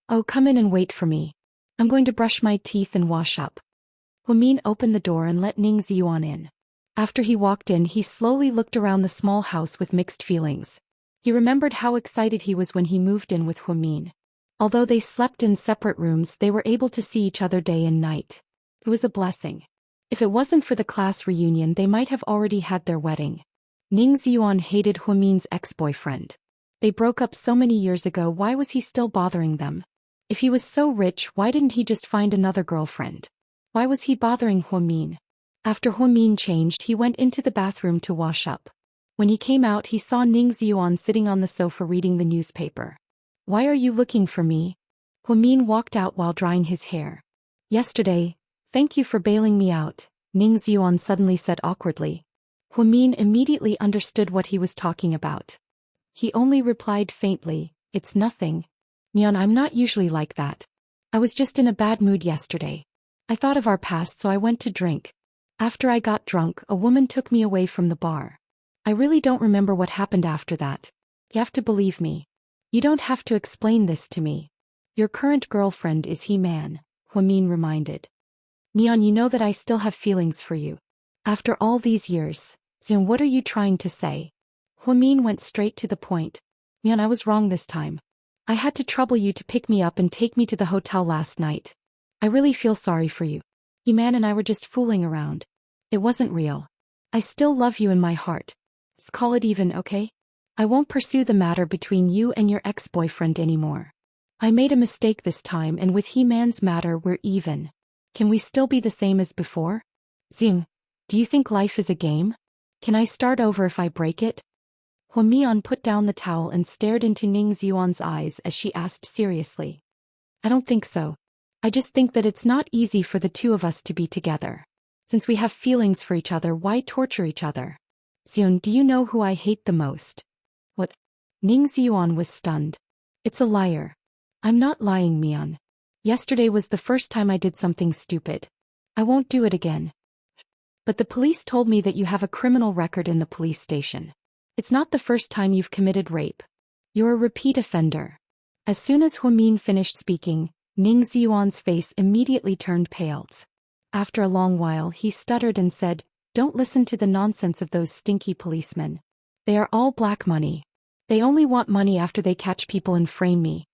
"Oh, come in and wait for me. I'm going to brush my teeth and wash up." Huamin opened the door and let Ning Ziyuan in. After he walked in, he slowly looked around the small house with mixed feelings. He remembered how excited he was when he moved in with Huamin. Although they slept in separate rooms, they were able to see each other day and night. It was a blessing. If it wasn't for the class reunion, they might have already had their wedding. Ning Ziyuan hated Huamin's ex-boyfriend. They broke up so many years ago, why was he still bothering them? If he was so rich, why didn't he just find another girlfriend? Why was he bothering Huamin? After Huamin changed, he went into the bathroom to wash up. When he came out, he saw Ning Ziyuan sitting on the sofa reading the newspaper. "Why are you looking for me?" Huamin walked out while drying his hair. "Yesterday, thank you for bailing me out," Ning Ziyuan suddenly said awkwardly. Huamin immediately understood what he was talking about. He only replied faintly, "It's nothing. Mian, I'm not usually like that. I was just in a bad mood yesterday. I thought of our past, so I went to drink. After I got drunk, a woman took me away from the bar. I really don't remember what happened after that. You have to believe me. You don't have to explain this to me. Your current girlfriend is He-Man," Huamin reminded. "Mian, you know that I still have feelings for you. After all these years, Zun, what are you trying to say?" Huamin went straight to the point. "Mian, I was wrong this time. I had to trouble you to pick me up and take me to the hotel last night. I really feel sorry for you. He-Man and I were just fooling around. It wasn't real. I still love you in my heart. Let's call it even, okay? I won't pursue the matter between you and your ex-boyfriend anymore. I made a mistake this time, and with He-Man's matter we're even. Can we still be the same as before? Zing, do you think life is a game? Can I start over if I break it?" Huamian put down the towel and stared into Ning Ziyuan's eyes as she asked seriously. "I don't think so. I just think that it's not easy for the two of us to be together. Since we have feelings for each other, why torture each other? Ziyun, do you know who I hate the most?" "What?" Ning Ziyuan was stunned. "It's a liar." "I'm not lying, Mian. Yesterday was the first time I did something stupid. I won't do it again. But the police told me that you have a criminal record in the police station. It's not the first time you've committed rape. You're a repeat offender." As soon as Huamin finished speaking, Ning Ziyuan's face immediately turned pale. After a long while, he stuttered and said, "Don't listen to the nonsense of those stinky policemen. They are all black money. They only want money after they catch people and frame me."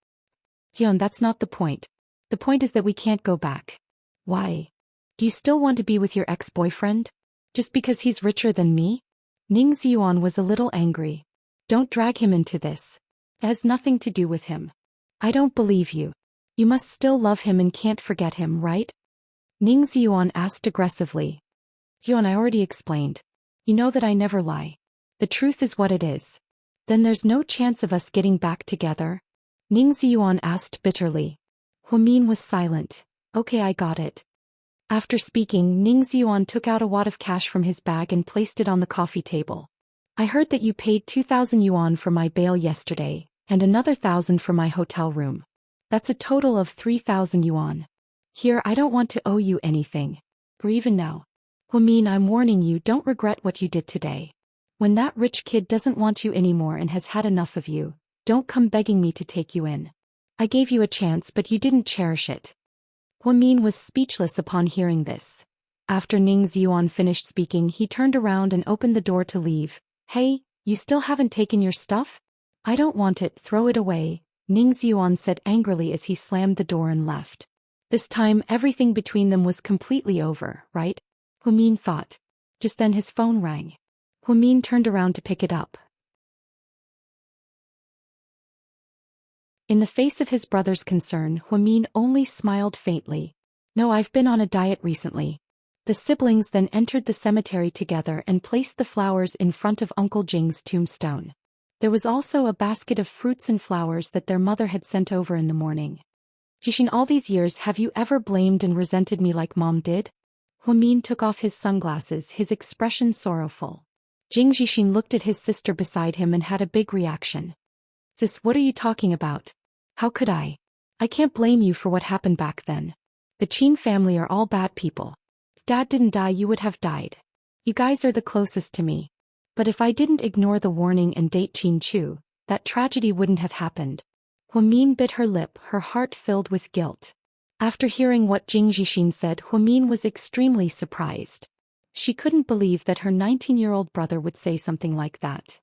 "Jian, that's not the point. The point is that we can't go back." "Why? Do you still want to be with your ex-boyfriend? Just because he's richer than me?" Ning Ziyuan was a little angry. "Don't drag him into this. It has nothing to do with him. I don't believe you. You must still love him and can't forget him, right?" Ning Ziyuan asked aggressively. "Ziyuan, I already explained. You know that I never lie. The truth is what it is." "Then there's no chance of us getting back together?" Ning Ziyuan asked bitterly. Huamin was silent. "Okay, I got it." After speaking, Ning Ziyuan took out a wad of cash from his bag and placed it on the coffee table. "I heard that you paid 2,000 yuan for my bail yesterday, and another 1,000 for my hotel room. That's a total of 3,000 yuan. Here, I don't want to owe you anything. Or even now. Huamin, I'm warning you, don't regret what you did today. When that rich kid doesn't want you anymore and has had enough of you, don't come begging me to take you in. I gave you a chance but you didn't cherish it. Huamin was speechless upon hearing this. After Ning Ziyuan finished speaking, he turned around and opened the door to leave. Hey, you still haven't taken your stuff? I don't want it, throw it away, Ning Ziyuan said angrily as he slammed the door and left. This time everything between them was completely over, right? Huamin thought. Just then his phone rang. Huamin turned around to pick it up. In the face of his brother's concern, Huamin only smiled faintly. No, I've been on a diet recently. The siblings then entered the cemetery together and placed the flowers in front of Uncle Jing's tombstone. There was also a basket of fruits and flowers that their mother had sent over in the morning. Jishin, all these years have you ever blamed and resented me like Mom did? Huamin took off his sunglasses, his expression sorrowful. Jing Jishin looked at his sister beside him and had a big reaction. Sis, what are you talking about? How could I? I can't blame you for what happened back then. The Qin family are all bad people. If Dad didn't die, you would have died. You guys are the closest to me. But if I didn't ignore the warning and date Qin Chu, that tragedy wouldn't have happened. Huamin bit her lip, her heart filled with guilt. After hearing what Jing Jishin said, Huamin was extremely surprised. She couldn't believe that her 19-year-old brother would say something like that.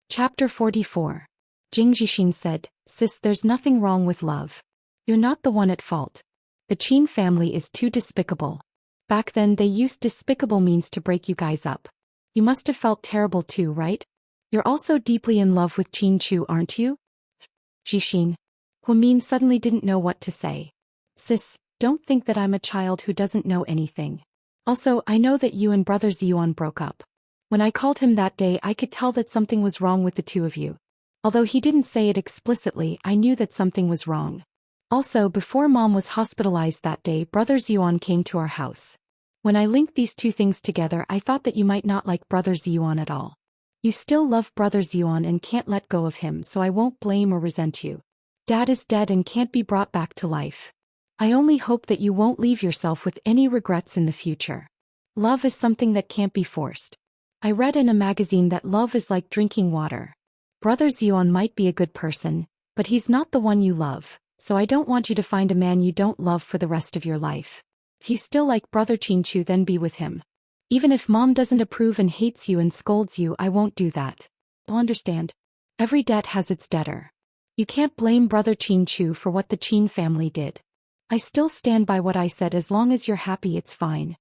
Chapter 44. Jing Jishin said, Sis, there's nothing wrong with love. You're not the one at fault. The Qin family is too despicable. Back then they used despicable means to break you guys up. You must have felt terrible too, right? You're also deeply in love with Qin Chu, aren't you? Jishin. Huamin suddenly didn't know what to say. Sis, don't think that I'm a child who doesn't know anything. Also, I know that you and Brother Ziyuan broke up. When I called him that day, I could tell that something was wrong with the two of you. Although he didn't say it explicitly, I knew that something was wrong. Also, before Mom was hospitalized that day, Brother Ziyuan came to our house. When I linked these two things together, I thought that you might not like Brother Ziyuan at all. You still love Brother Ziyuan and can't let go of him, so I won't blame or resent you. Dad is dead and can't be brought back to life. I only hope that you won't leave yourself with any regrets in the future. Love is something that can't be forced. I read in a magazine that love is like drinking water. Brother Ziyuan might be a good person, but he's not the one you love, so I don't want you to find a man you don't love for the rest of your life. If you still like Brother Qin Chu, then be with him. Even if Mom doesn't approve and hates you and scolds you, I won't do that. You'll understand. Every debt has its debtor. You can't blame Brother Qin Chu for what the Qin family did. I still stand by what I said. As long as you're happy, it's fine.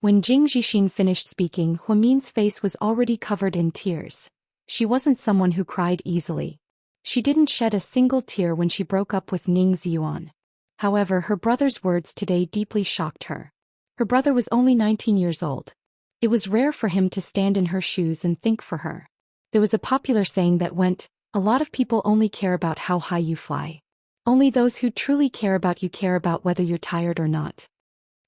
When Jing Jishin finished speaking, Huamin's face was already covered in tears. She wasn't someone who cried easily. She didn't shed a single tear when she broke up with Ning Ziyuan. However, her brother's words today deeply shocked her. Her brother was only 19 years old. It was rare for him to stand in her shoes and think for her. There was a popular saying that went, a lot of people only care about how high you fly. Only those who truly care about you care about whether you're tired or not.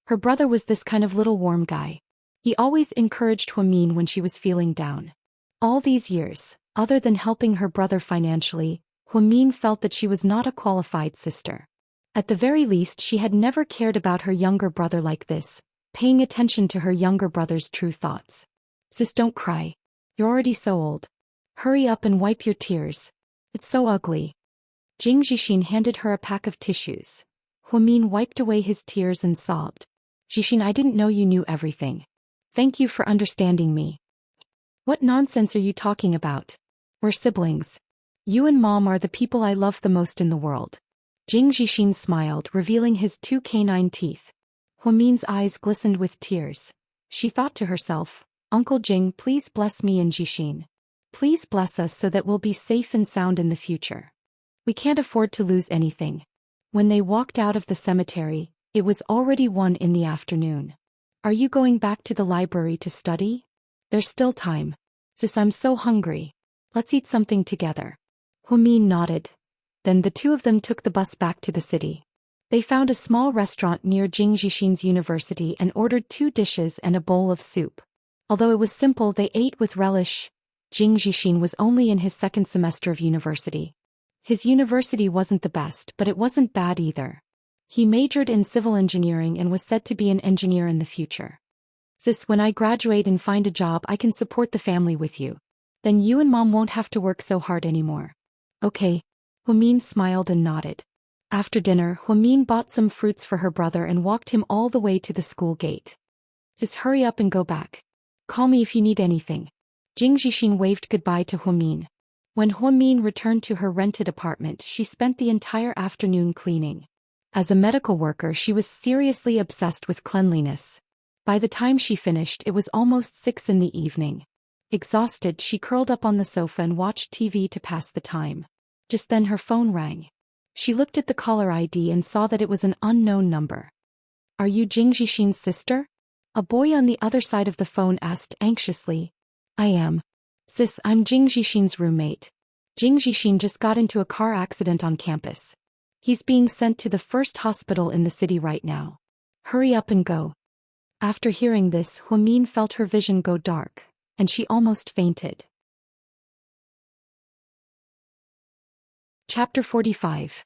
Her brother was this kind of little warm guy. He always encouraged Huamin when she was feeling down. All these years, other than helping her brother financially, Huamin felt that she was not a qualified sister. At the very least, she had never cared about her younger brother like this, paying attention to her younger brother's true thoughts. Sis, don't cry. You're already so old. Hurry up and wipe your tears. It's so ugly. Jing Jishin handed her a pack of tissues. Huamin wiped away his tears and sobbed. Jishin, I didn't know you knew everything. Thank you for understanding me. What nonsense are you talking about? We're siblings. You and Mom are the people I love the most in the world. Jing Jishin smiled, revealing his 2 canine teeth. Huamin's eyes glistened with tears. She thought to herself, Uncle Jing, please bless me and Jishin. Please bless us so that we'll be safe and sound in the future. We can't afford to lose anything. When they walked out of the cemetery, it was already 1 in the afternoon. Are you going back to the library to study? There's still time. Sis, I'm so hungry. Let's eat something together. Huamin nodded. Then the two of them took the bus back to the city. They found a small restaurant near Jing Jishin's university and ordered 2 dishes and a bowl of soup. Although it was simple, they ate with relish. Jing Jishin was only in his 2nd semester of university. His university wasn't the best, but it wasn't bad either. He majored in civil engineering and was said to be an engineer in the future. Sis, when I graduate and find a job, I can support the family with you. Then you and Mom won't have to work so hard anymore. Okay. Huamin smiled and nodded. After dinner, Huamin bought some fruits for her brother and walked him all the way to the school gate. Sis, hurry up and go back. Call me if you need anything. Jing Jixin waved goodbye to Huamin. When Huamin returned to her rented apartment, she spent the entire afternoon cleaning. As a medical worker, she was seriously obsessed with cleanliness. By the time she finished, it was almost 6 in the evening. Exhausted, she curled up on the sofa and watched TV to pass the time. Just then her phone rang. She looked at the caller ID and saw that it was an unknown number. Are you Jing Jixin's sister? A boy on the other side of the phone asked anxiously. I am. Sis, I'm Jing Jixin's roommate. Jing Jixin just got into a car accident on campus. He's being sent to the first hospital in the city right now. Hurry up and go. After hearing this, Huamin felt her vision go dark, and she almost fainted. Chapter 45.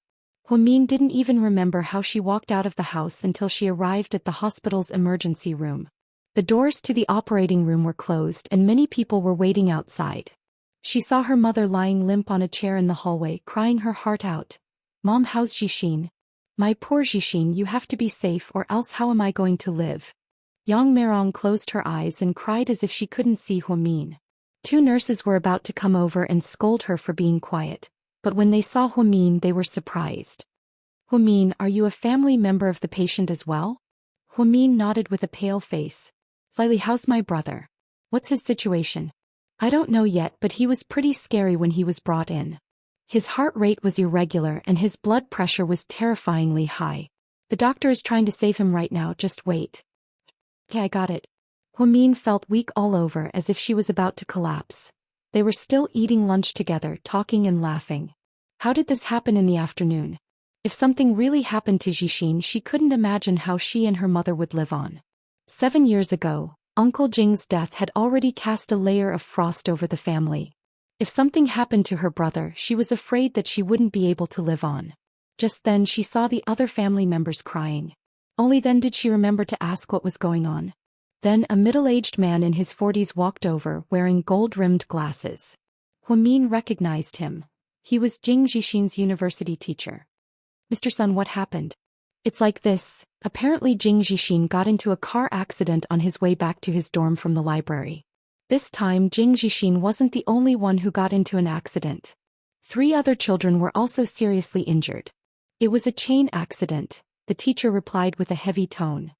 Huamin didn't even remember how she walked out of the house until she arrived at the hospital's emergency room. The doors to the operating room were closed and many people were waiting outside. She saw her mother lying limp on a chair in the hallway, crying her heart out. Mom, how's Jixin? My poor Jixin, you have to be safe or else how am I going to live? Yang Merong closed her eyes and cried as if she couldn't see Huamin. 2 nurses were about to come over and scold her for being quiet, but when they saw Huamin they were surprised. Huamin, are you a family member of the patient as well? Huamin nodded with a pale face. Slightly, how's my brother? What's his situation? I don't know yet, but he was pretty scary when he was brought in. His heart rate was irregular and his blood pressure was terrifyingly high. The doctor is trying to save him right now, just wait. Okay, I got it. Huamin felt weak all over as if she was about to collapse. They were still eating lunch together, talking and laughing. How did this happen in the afternoon? If something really happened to Jixin, she couldn't imagine how she and her mother would live on. 7 years ago, Uncle Jing's death had already cast a layer of frost over the family. If something happened to her brother, she was afraid that she wouldn't be able to live on. Just then she saw the other family members crying. Only then did she remember to ask what was going on. Then a middle-aged man in his 40s walked over, wearing gold-rimmed glasses. Huamin recognized him. He was Jing Jixin's university teacher. Mr. Sun, what happened? It's like this. Apparently Jing Jixin got into a car accident on his way back to his dorm from the library. This time Jing Jixin wasn't the only one who got into an accident. 3 other children were also seriously injured. It was a chain accident, the teacher replied with a heavy tone.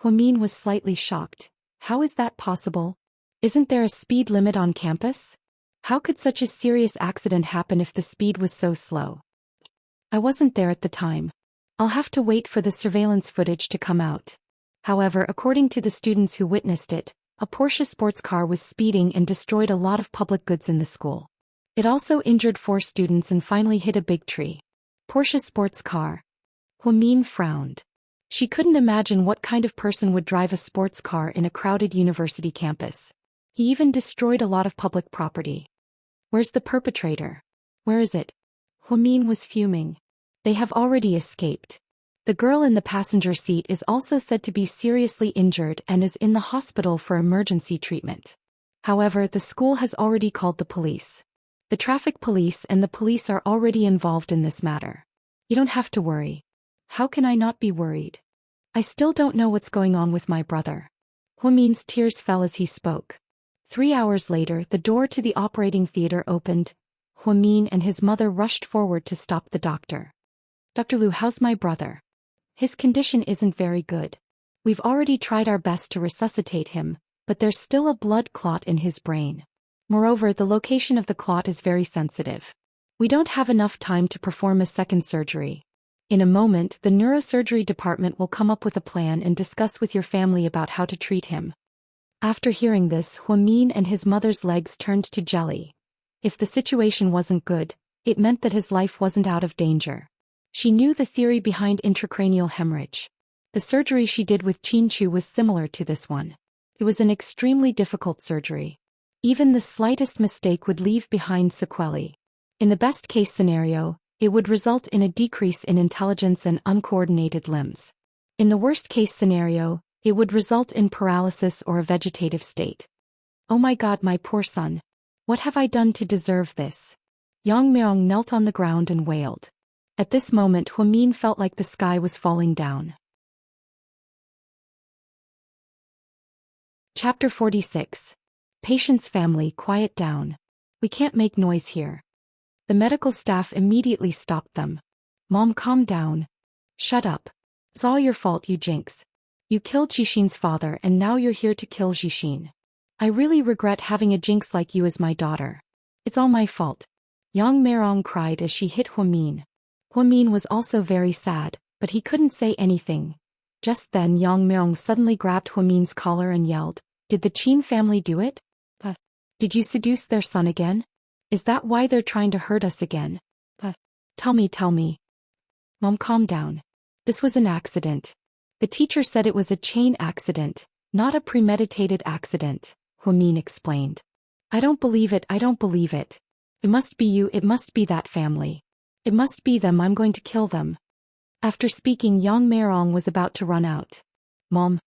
Huamin was slightly shocked. How is that possible? Isn't there a speed limit on campus? How could such a serious accident happen if the speed was so slow? I wasn't there at the time. I'll have to wait for the surveillance footage to come out. However, according to the students who witnessed it, a Porsche sports car was speeding and destroyed a lot of public goods in the school. It also injured 4 students and finally hit a big tree. Porsche sports car. Huamin frowned. She couldn't imagine what kind of person would drive a sports car in a crowded university campus. He even destroyed a lot of public property. Where's the perpetrator? Where is it? Huamin was fuming. They have already escaped. The girl in the passenger seat is also said to be seriously injured and is in the hospital for emergency treatment. However, the school has already called the police. The traffic police and the police are already involved in this matter. You don't have to worry. How can I not be worried? I still don't know what's going on with my brother. Huamin's tears fell as he spoke. 3 hours later, the door to the operating theater opened. Huamin and his mother rushed forward to stop the doctor. Dr. Liu, how's my brother? His condition isn't very good. We've already tried our best to resuscitate him, but there's still a blood clot in his brain. Moreover, the location of the clot is very sensitive. We don't have enough time to perform a second surgery. In a moment, the neurosurgery department will come up with a plan and discuss with your family about how to treat him. After hearing this, Huamin and his mother's legs turned to jelly. If the situation wasn't good, it meant that his life wasn't out of danger. She knew the theory behind intracranial hemorrhage. The surgery she did with Qin Chu was similar to this one. It was an extremely difficult surgery. Even the slightest mistake would leave behind sequelae. In the best-case scenario, It would result in a decrease in intelligence and uncoordinated limbs. In the worst-case scenario, it would result in paralysis or a vegetative state. Oh my God, my poor son. What have I done to deserve this? Yang Meong knelt on the ground and wailed. At this moment, Huamin felt like the sky was falling down. Chapter 46. Patient's family, quiet down. We can't make noise here. The medical staff immediately stopped them. Mom, calm down. Shut up. It's all your fault, you jinx. You killed Jixin's father and now you're here to kill Jixin. I really regret having a jinx like you as my daughter. It's all my fault. Yang Meong cried as she hit Huamin. Huamin was also very sad, but he couldn't say anything. Just then Yang Meong suddenly grabbed Huamin's collar and yelled, "Did the Qin family do it? Did you seduce their son again? Is that why they're trying to hurt us again? Tell me. Mom, calm down. This was an accident. The teacher said it was a chain accident, not a premeditated accident," Huamin explained. I don't believe it. It must be you, it must be that family. It must be them, I'm going to kill them. After speaking, Yang Meong was about to run out. Mom.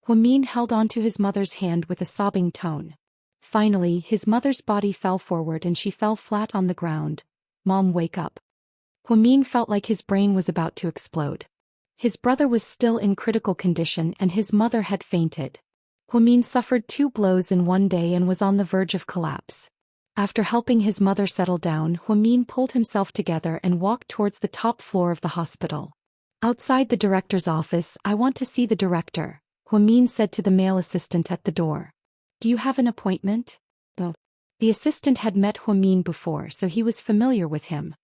Huamin held onto his mother's hand with a sobbing tone. Finally, his mother's body fell forward and she fell flat on the ground. Mom, wake up. Huamin felt like his brain was about to explode. His brother was still in critical condition and his mother had fainted. Huamin suffered 2 blows in one day and was on the verge of collapse. After helping his mother settle down, Huamin pulled himself together and walked towards the top floor of the hospital. Outside the director's office, I want to see the director, Huamin said to the male assistant at the door. Do you have an appointment? Oh. The assistant had met Huamin before, so he was familiar with him.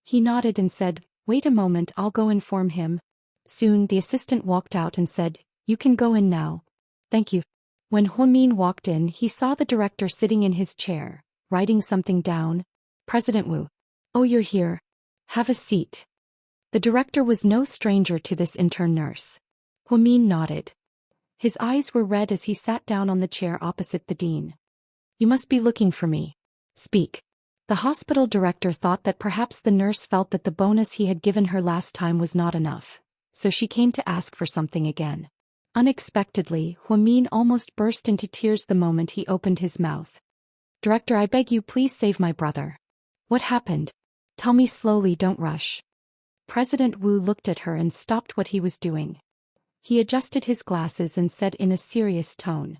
He nodded and said, wait a moment, I'll go inform him. Soon the assistant walked out and said, you can go in now. Thank you. When Huamin walked in, he saw the director sitting in his chair, writing something down. President Wu. Oh, you're here. Have a seat. The director was no stranger to this intern nurse. Huamin nodded. His eyes were red as he sat down on the chair opposite the dean. You must be looking for me. Speak. The hospital director thought that perhaps the nurse felt that the bonus he had given her last time was not enough, so she came to ask for something again. Unexpectedly, Huamin almost burst into tears the moment he opened his mouth. Director, I beg you, please save my brother. What happened? Tell me slowly, don't rush. President Wu looked at her and stopped what he was doing. He adjusted his glasses and said in a serious tone.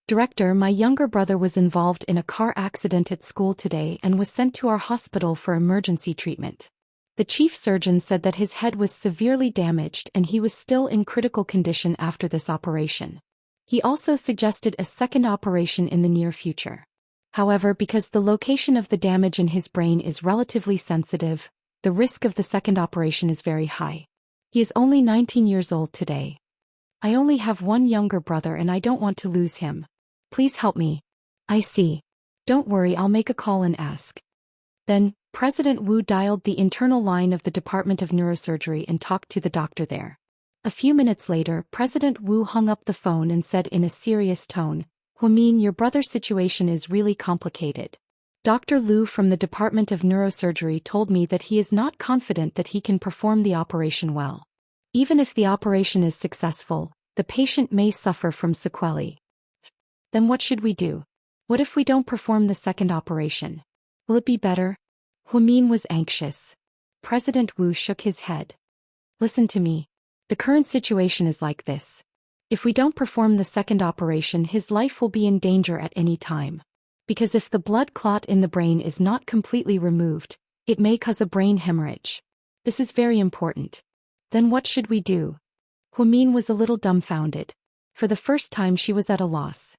Director, my younger brother was involved in a car accident at school today and was sent to our hospital for emergency treatment. The chief surgeon said that his head was severely damaged and he was still in critical condition after this operation. He also suggested a second operation in the near future. However, because the location of the damage in his brain is relatively sensitive, the risk of the second operation is very high. He is only 19 years old today. I only have one younger brother and I don't want to lose him. Please help me. I see. Don't worry, I'll make a call and ask. Then, President Wu dialed the internal line of the Department of Neurosurgery and talked to the doctor there. A few minutes later, President Wu hung up the phone and said in a serious tone, Huamin, your brother's situation is really complicated. Dr. Liu from the Department of Neurosurgery told me that he is not confident that he can perform the operation well. Even if the operation is successful, the patient may suffer from sequelae. Then what should we do? What if we don't perform the second operation? Will it be better? Huamin was anxious. President Wu shook his head. Listen to me. The current situation is like this. If we don't perform the second operation, his life will be in danger at any time. Because if the blood clot in the brain is not completely removed, it may cause a brain hemorrhage. This is very important. Then what should we do? Huamin was a little dumbfounded. For the first time she was at a loss.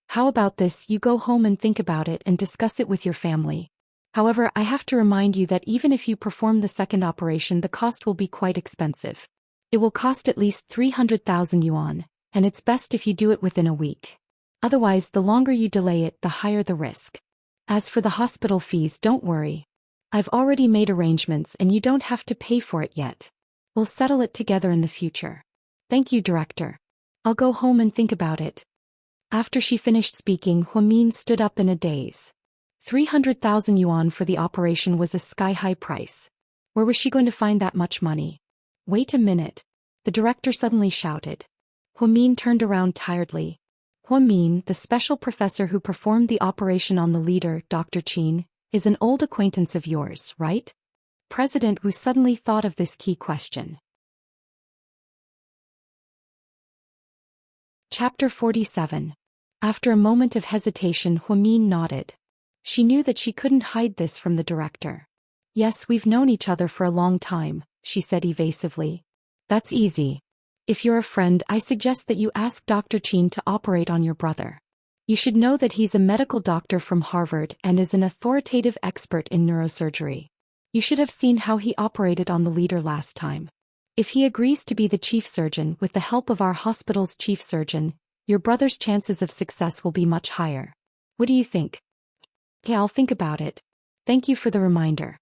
How about this, you go home and think about it and discuss it with your family. However, I have to remind you that even if you perform the second operation, the cost will be quite expensive. It will cost at least 300,000 yuan, and it's best if you do it within a week. Otherwise, the longer you delay it, the higher the risk. As for the hospital fees, don't worry. I've already made arrangements and you don't have to pay for it yet. We'll settle it together in the future. Thank you, Director. I'll go home and think about it. After she finished speaking, Huamin stood up in a daze. 300,000 yuan for the operation was a sky-high price. Where was she going to find that much money? Wait a minute. The director suddenly shouted. Huamin turned around tiredly. Huamin, the special professor who performed the operation on the leader, Dr. Qin, is an old acquaintance of yours, right? President Wu suddenly thought of this key question. Chapter 47. After a moment of hesitation, Huamin nodded. She knew that she couldn't hide this from the director. Yes, we've known each other for a long time, she said evasively. That's easy. If you're a friend, I suggest that you ask Dr. Qin to operate on your brother. You should know that he's a medical doctor from Harvard and is an authoritative expert in neurosurgery. You should have seen how he operated on the leader last time. If he agrees to be the chief surgeon with the help of our hospital's chief surgeon, your brother's chances of success will be much higher. What do you think? Okay, I'll think about it. Thank you for the reminder.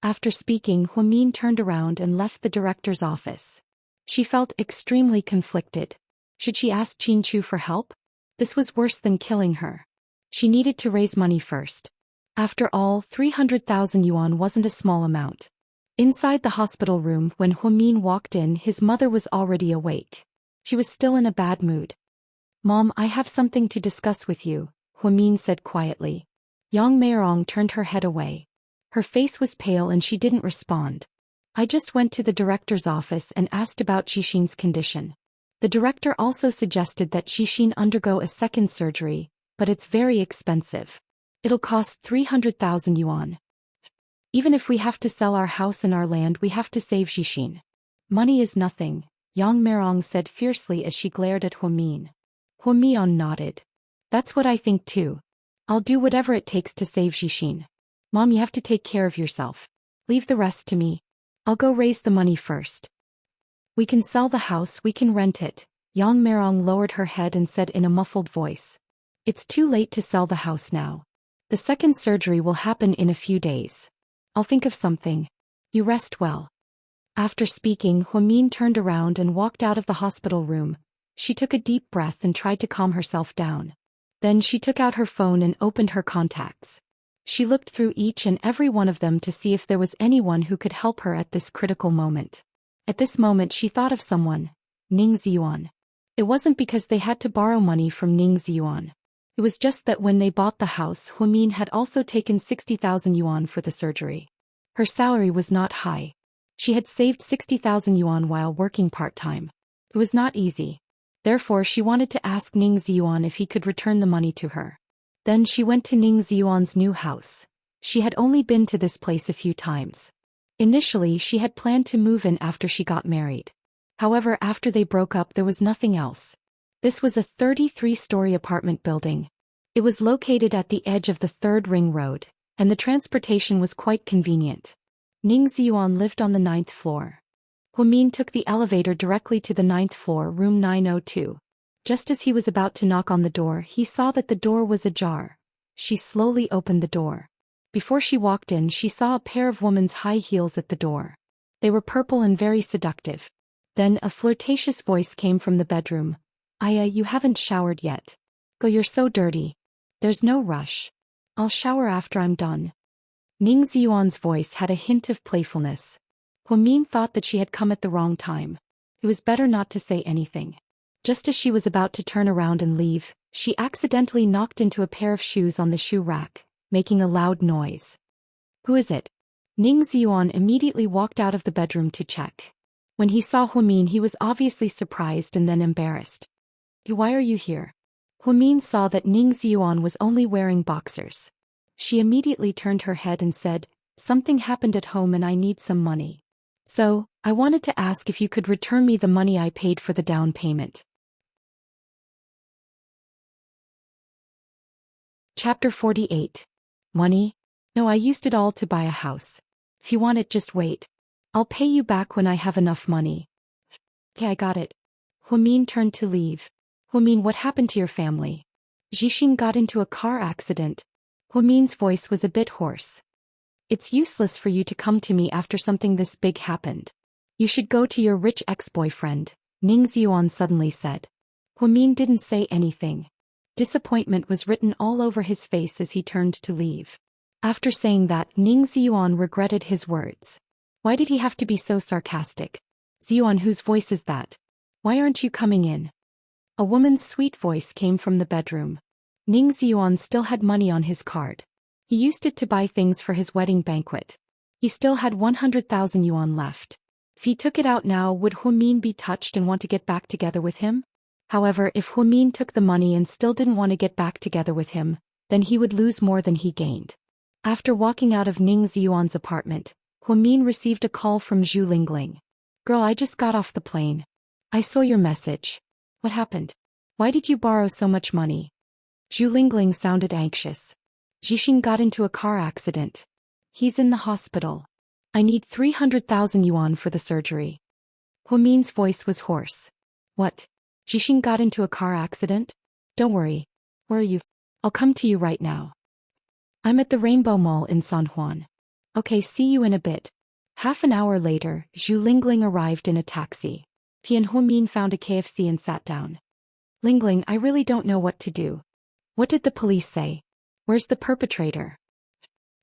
After speaking, Huamin turned around and left the director's office. She felt extremely conflicted. Should she ask Qin Chu for help? This was worse than killing her. She needed to raise money first. After all, 300,000 yuan wasn't a small amount. Inside the hospital room, when Huamin walked in, his mother was already awake. She was still in a bad mood. Mom, I have something to discuss with you, Huamin said quietly. Yang Meirong turned her head away. Her face was pale and she didn't respond. I just went to the director's office and asked about Xixin's condition. The director also suggested that Xixin undergo a second surgery, but it's very expensive. It'll cost 300,000 yuan. Even if we have to sell our house and our land, we have to save Xixin. Money is nothing, Yang Meirong said fiercely as she glared at Huamin. Huamin nodded. That's what I think too. I'll do whatever it takes to save Xixin. Mom, you have to take care of yourself. Leave the rest to me. I'll go raise the money first. We can sell the house, we can rent it. Yang Meirong lowered her head and said in a muffled voice. It's too late to sell the house now. The second surgery will happen in a few days. I'll think of something. You rest well. After speaking, Huamin turned around and walked out of the hospital room. She took a deep breath and tried to calm herself down. Then she took out her phone and opened her contacts. She looked through each and every one of them to see if there was anyone who could help her at this critical moment. At this moment she thought of someone, Ning Ziyuan. It wasn't because they had to borrow money from Ning Ziyuan. It was just that when they bought the house, Huamin had also taken 60,000 yuan for the surgery. Her salary was not high. She had saved 60,000 yuan while working part-time. It was not easy. Therefore she wanted to ask Ning Ziyuan if he could return the money to her. Then she went to Ning Ziyuan's new house. She had only been to this place a few times. Initially she had planned to move in after she got married. However, after they broke up there was nothing else. This was a 33-story apartment building. It was located at the edge of the 3rd Ring Road, and the transportation was quite convenient. Ning Ziyuan lived on the 9th floor. Huamin took the elevator directly to the 9th floor, room 902. Just as he was about to knock on the door, he saw that the door was ajar. She slowly opened the door. Before she walked in, she saw a pair of women's high heels at the door. They were purple and very seductive. Then a flirtatious voice came from the bedroom. Aya, you haven't showered yet. Go, you're so dirty. There's no rush. I'll shower after I'm done. Ning Ziyuan's voice had a hint of playfulness. Huamin thought that she had come at the wrong time. It was better not to say anything. Just as she was about to turn around and leave, she accidentally knocked into a pair of shoes on the shoe rack, making a loud noise. Who is it? Ning Ziyuan immediately walked out of the bedroom to check. When he saw Huamin, he was obviously surprised and then embarrassed. Why are you here? Huamin saw that Ning Ziyuan was only wearing boxers. She immediately turned her head and said, something happened at home and I need some money. So, I wanted to ask if you could return me the money I paid for the down payment. Chapter 48. Money? No, I used it all to buy a house. If you want it, just wait. I'll pay you back when I have enough money. Okay, I got it. Huamin turned to leave. Huamin, what happened to your family? Xixin got into a car accident. Huamin's voice was a bit hoarse. It's useless for you to come to me after something this big happened. You should go to your rich ex-boyfriend, Ning Ziyuan suddenly said. Huamin didn't say anything. Disappointment was written all over his face as he turned to leave. After saying that, Ning Ziyuan regretted his words. Why did he have to be so sarcastic? Ziyuan, whose voice is that? Why aren't you coming in? A woman's sweet voice came from the bedroom. Ning Ziyuan still had money on his card. He used it to buy things for his wedding banquet. He still had 100,000 yuan left. If he took it out now, would Huamin be touched and want to get back together with him? However, if Huamin took the money and still didn't want to get back together with him, then he would lose more than he gained. After walking out of Ning Ziyuan's apartment, Huamin received a call from Zhu Lingling. Girl, I just got off the plane. I saw your message. What happened? Why did you borrow so much money? Zhu Lingling sounded anxious. Jixin got into a car accident. He's in the hospital. I need 300,000 yuan for the surgery. Huamin's voice was hoarse. What? Jixin got into a car accident? Don't worry. Where are you? I'll come to you right now. I'm at the Rainbow Mall in San Juan. Okay, see you in a bit. Half an hour later, Zhu Lingling arrived in a taxi. He and Huamin found a KFC and sat down. Lingling, I really don't know what to do. What did the police say? Where's the perpetrator?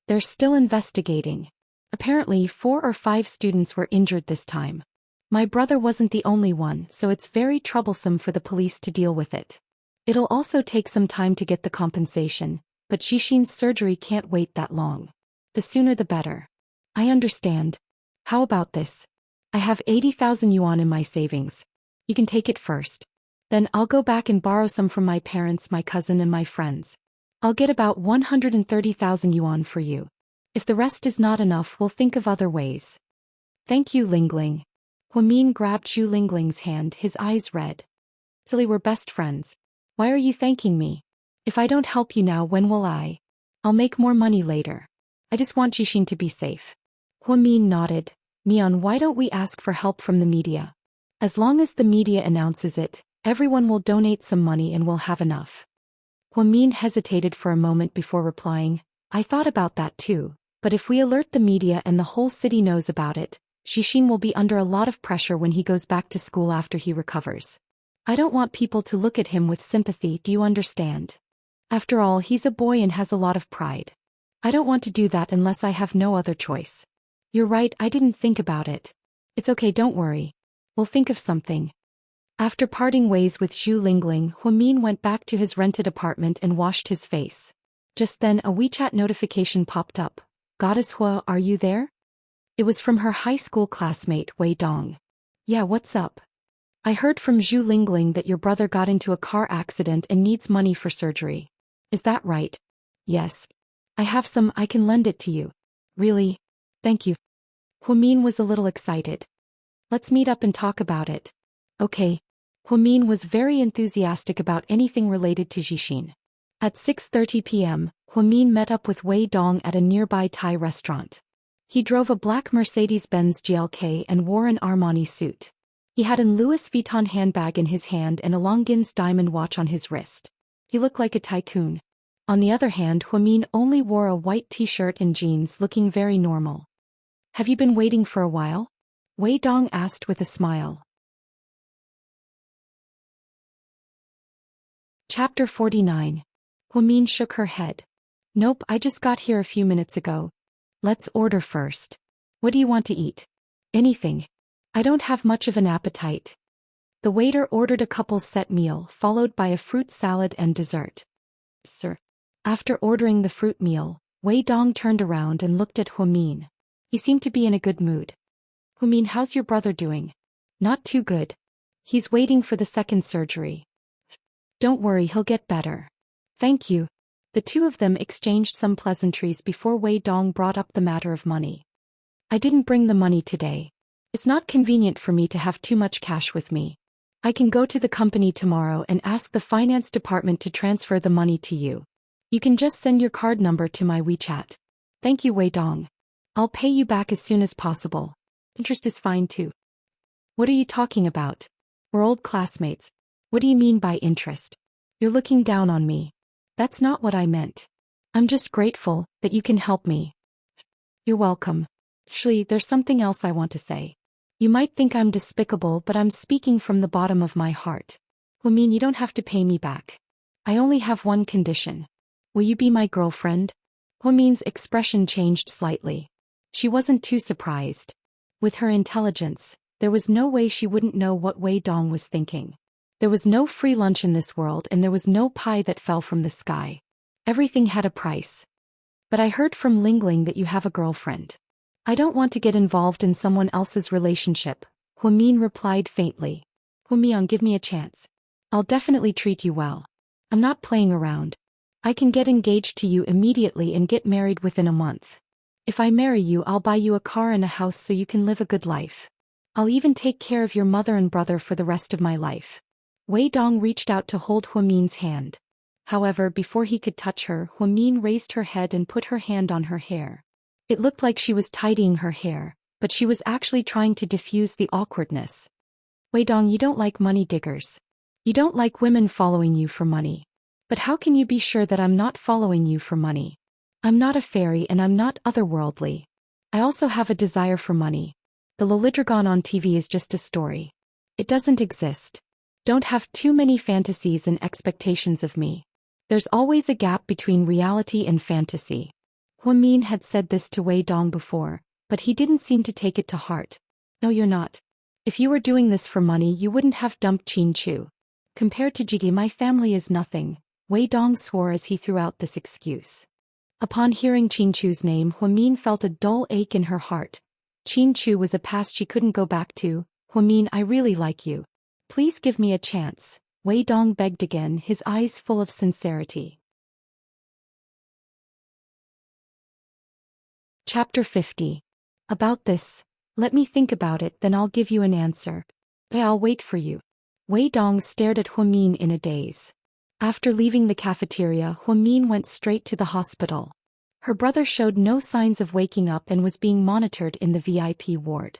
They're still investigating. Apparently 4 or 5 students were injured this time. My brother wasn't the only one, so it's very troublesome for the police to deal with it. It'll also take some time to get the compensation, but Jixin's surgery can't wait that long. The sooner the better. I understand. How about this? I have 80,000 yuan in my savings. You can take it first. Then I'll go back and borrow some from my parents, my cousin and my friends. I'll get about 130,000 yuan for you. If the rest is not enough, we'll think of other ways. Thank you, Lingling. Huamin grabbed Zhu Lingling's hand, his eyes red. Silly, we're best friends. Why are you thanking me? If I don't help you now, when will I? I'll make more money later. I just want Jixin to be safe. Huamin nodded. Mian, why don't we ask for help from the media? As long as the media announces it, everyone will donate some money and we'll have enough. Huamin hesitated for a moment before replying, I thought about that too, but if we alert the media and the whole city knows about it, Jixin will be under a lot of pressure when he goes back to school after he recovers. I don't want people to look at him with sympathy, do you understand? After all, he's a boy and has a lot of pride. I don't want to do that unless I have no other choice. You're right, I didn't think about it. It's okay, don't worry. We'll think of something. After parting ways with Zhu Lingling, Huamin went back to his rented apartment and washed his face. Just then a WeChat notification popped up. Goddess Hua, are you there? It was from her high school classmate Wei Dong. Yeah, what's up? I heard from Zhu Lingling that your brother got into a car accident and needs money for surgery. Is that right? Yes. I have some, I can lend it to you. Really? Thank you. Huamin was a little excited. Let's meet up and talk about it. Okay. Huamin was very enthusiastic about anything related to Jixin. At 6:30 p.m., Huamin met up with Wei Dong at a nearby Thai restaurant. He drove a black Mercedes-Benz GLK and wore an Armani suit. He had an Louis Vuitton handbag in his hand and a Longines diamond watch on his wrist. He looked like a tycoon. On the other hand, Huamin only wore a white t-shirt and jeans, looking very normal. Have you been waiting for a while? Wei Dong asked with a smile. Chapter 49. Huamin shook her head. Nope, I just got here a few minutes ago. Let's order first. What do you want to eat? Anything. I don't have much of an appetite. The waiter ordered a couple's set meal, followed by a fruit salad and dessert. Sir. After ordering the fruit meal, Wei Dong turned around and looked at Huamin. He seemed to be in a good mood. Huamin, how's your brother doing? Not too good. He's waiting for the second surgery. Don't worry, he'll get better. Thank you. The two of them exchanged some pleasantries before Wei Dong brought up the matter of money. I didn't bring the money today. It's not convenient for me to have too much cash with me. I can go to the company tomorrow and ask the finance department to transfer the money to you. You can just send your card number to my WeChat. Thank you, Wei Dong. I'll pay you back as soon as possible. Interest is fine too. What are you talking about? We're old classmates. What do you mean by interest? You're looking down on me. That's not what I meant. I'm just grateful that you can help me. You're welcome. Actually, there's something else I want to say. You might think I'm despicable, but I'm speaking from the bottom of my heart. Huamin, you don't have to pay me back. I only have one condition. Will you be my girlfriend? Huamin's expression changed slightly. She wasn't too surprised. With her intelligence, there was no way she wouldn't know what Wei Dong was thinking. There was no free lunch in this world and there was no pie that fell from the sky. Everything had a price. But I heard from Lingling that you have a girlfriend. I don't want to get involved in someone else's relationship, Huamin replied faintly. Huamian, give me a chance. I'll definitely treat you well. I'm not playing around. I can get engaged to you immediately and get married within a month. If I marry you, I'll buy you a car and a house so you can live a good life. I'll even take care of your mother and brother for the rest of my life. Wei Dong reached out to hold Huamin's hand. However, before he could touch her, Huamin raised her head and put her hand on her hair. It looked like she was tidying her hair, but she was actually trying to diffuse the awkwardness. Wei Dong, you don't like money diggers. You don't like women following you for money. But how can you be sure that I'm not following you for money? I'm not a fairy and I'm not otherworldly. I also have a desire for money. The Lolidragon on TV is just a story. It doesn't exist. Don't have too many fantasies and expectations of me. There's always a gap between reality and fantasy. Huamin had said this to Wei Dong before, but he didn't seem to take it to heart. No, you're not. If you were doing this for money, you wouldn't have dumped Qin Chu. Compared to Jigi, my family is nothing, Wei Dong swore as he threw out this excuse. Upon hearing Qin Chu's name, Huamin felt a dull ache in her heart. Qin Chu was a past she couldn't go back to. Huamin, I really like you. Please give me a chance, Wei Dong begged again, his eyes full of sincerity. Chapter 50. About this. Let me think about it, then I'll give you an answer. I'll wait for you. Wei Dong stared at Huamin in a daze. After leaving the cafeteria, Huamin went straight to the hospital. Her brother showed no signs of waking up and was being monitored in the VIP ward.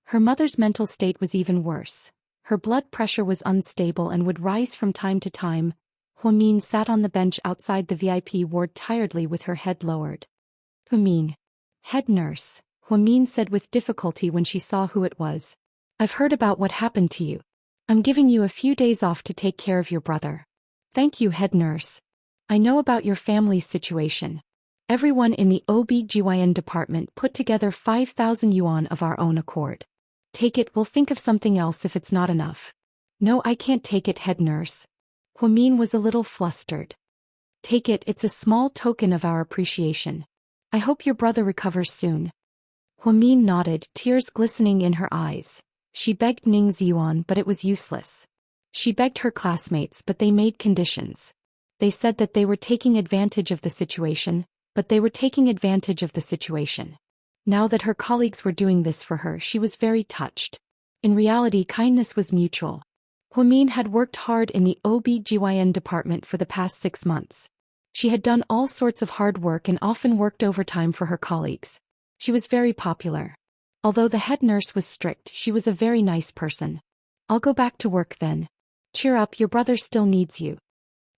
Her mother's mental state was even worse. Her blood pressure was unstable and would rise from time to time. Huamin sat on the bench outside the VIP ward tiredly with her head lowered. Huamin. Head nurse, Huamin said with difficulty when she saw who it was. I've heard about what happened to you. I'm giving you a few days off to take care of your brother. Thank you, head nurse. I know about your family's situation. Everyone in the OB/GYN department put together 5,000 yuan of our own accord. Take it, we'll think of something else if it's not enough. No, I can't take it, head nurse. Huamin was a little flustered. Take it, it's a small token of our appreciation. I hope your brother recovers soon. Huamin nodded, tears glistening in her eyes. She begged Ning's yuan, but it was useless. She begged her classmates, but they made conditions. They said that they were taking advantage of the situation, but they were taking advantage of the situation. Now that her colleagues were doing this for her, she was very touched. In reality, kindness was mutual. Huamin had worked hard in the OB/GYN department for the past 6 months. She had done all sorts of hard work and often worked overtime for her colleagues. She was very popular. Although the head nurse was strict, she was a very nice person. I'll go back to work then. Cheer up, your brother still needs you.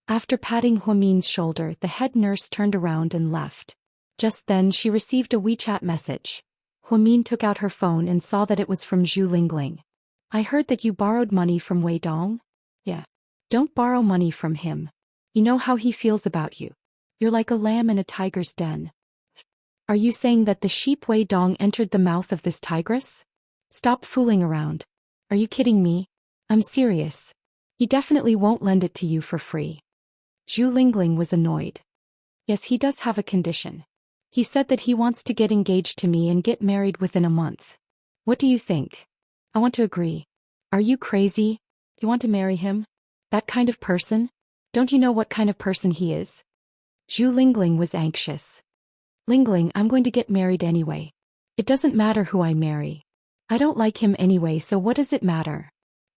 After patting Huamin's shoulder, the head nurse turned around and left. Just then she received a WeChat message. Huamin took out her phone and saw that it was from Zhu Lingling. I heard that you borrowed money from Wei Dong? Yeah. Don't borrow money from him. You know how he feels about you. You're like a lamb in a tiger's den. Are you saying that the sheep Wei Dong entered the mouth of this tigress? Stop fooling around. Are you kidding me? I'm serious. He definitely won't lend it to you for free. Zhu Lingling was annoyed. Yes, he does have a condition. He said that he wants to get engaged to me and get married within a month. What do you think? I want to agree. Are you crazy? You want to marry him? That kind of person? Don't you know what kind of person he is? Zhu Lingling was anxious. Lingling, I'm going to get married anyway. It doesn't matter who I marry. I don't like him anyway, so what does it matter?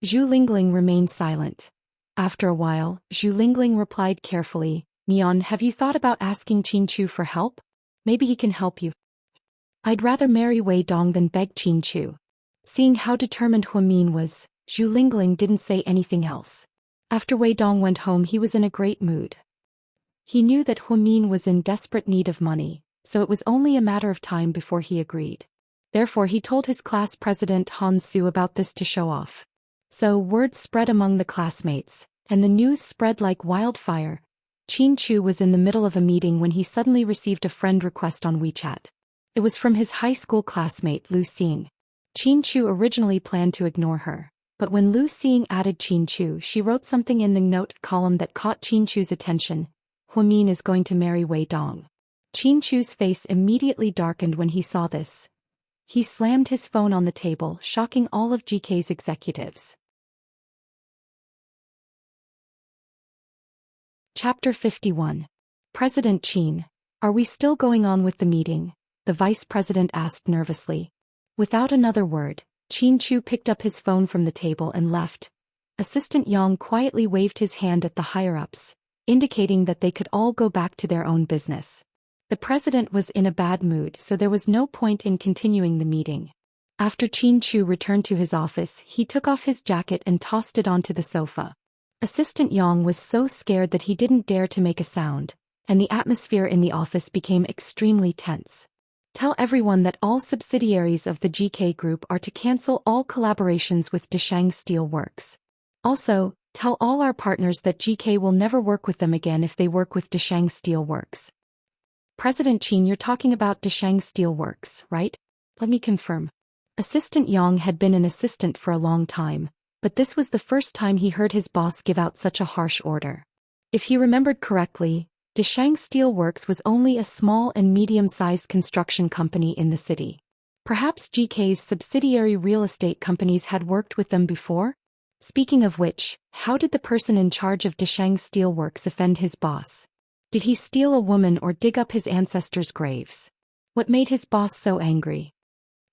Zhu Lingling remained silent. After a while, Zhu Lingling replied carefully, Mian, have you thought about asking Qin Chu for help? Maybe he can help you. I'd rather marry Wei Dong than beg Qin Chu. Seeing how determined Huamin was, Zhu Lingling didn't say anything else. After Wei Dong went home, he was in a great mood. He knew that Huamin was in desperate need of money, so it was only a matter of time before he agreed. Therefore he told his class president Han Su about this to show off. So word spread among the classmates, and the news spread like wildfire. Qin Chu was in the middle of a meeting when he suddenly received a friend request on WeChat. It was from his high school classmate Lu Xing. Qin Chu originally planned to ignore her, but when Lu Xing added Qin Chu, she wrote something in the note column that caught Qin Chu's attention. Huamin is going to marry Wei Dong. Qin Chu's face immediately darkened when he saw this. He slammed his phone on the table, shocking all of GK's executives. Chapter 51. President Qin, are we still going on with the meeting? The vice president asked nervously. Without another word, Qin Chu picked up his phone from the table and left. Assistant Yang quietly waved his hand at the higher-ups, indicating that they could all go back to their own business. The president was in a bad mood, so there was no point in continuing the meeting. After Qin Chu returned to his office, he took off his jacket and tossed it onto the sofa. Assistant Yang was so scared that he didn't dare to make a sound, and the atmosphere in the office became extremely tense. Tell everyone that all subsidiaries of the GK Group are to cancel all collaborations with Deshang Steel Works. Also, tell all our partners that GK will never work with them again if they work with Deshang Steel Works. President Qin, you're talking about Deshang Steel Works, right? Let me confirm. Assistant Yang had been an assistant for a long time, but this was the first time he heard his boss give out such a harsh order. If he remembered correctly, Deshang Steel Works was only a small and medium-sized construction company in the city. Perhaps GK's subsidiary real estate companies had worked with them before? Speaking of which, how did the person in charge of Deshang Steel Works offend his boss? Did he steal a woman or dig up his ancestors' graves? What made his boss so angry?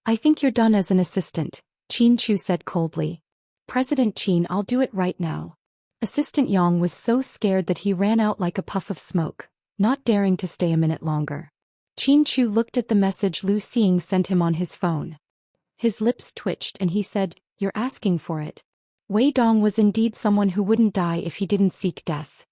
I think you're done as an assistant, Qin Chu said coldly. President Qin, I'll do it right now. Assistant Yang was so scared that he ran out like a puff of smoke, not daring to stay a minute longer. Qin Chu looked at the message Lu Xing sent him on his phone. His lips twitched and he said, "You're asking for it." Wei Dong was indeed someone who wouldn't die if he didn't seek death.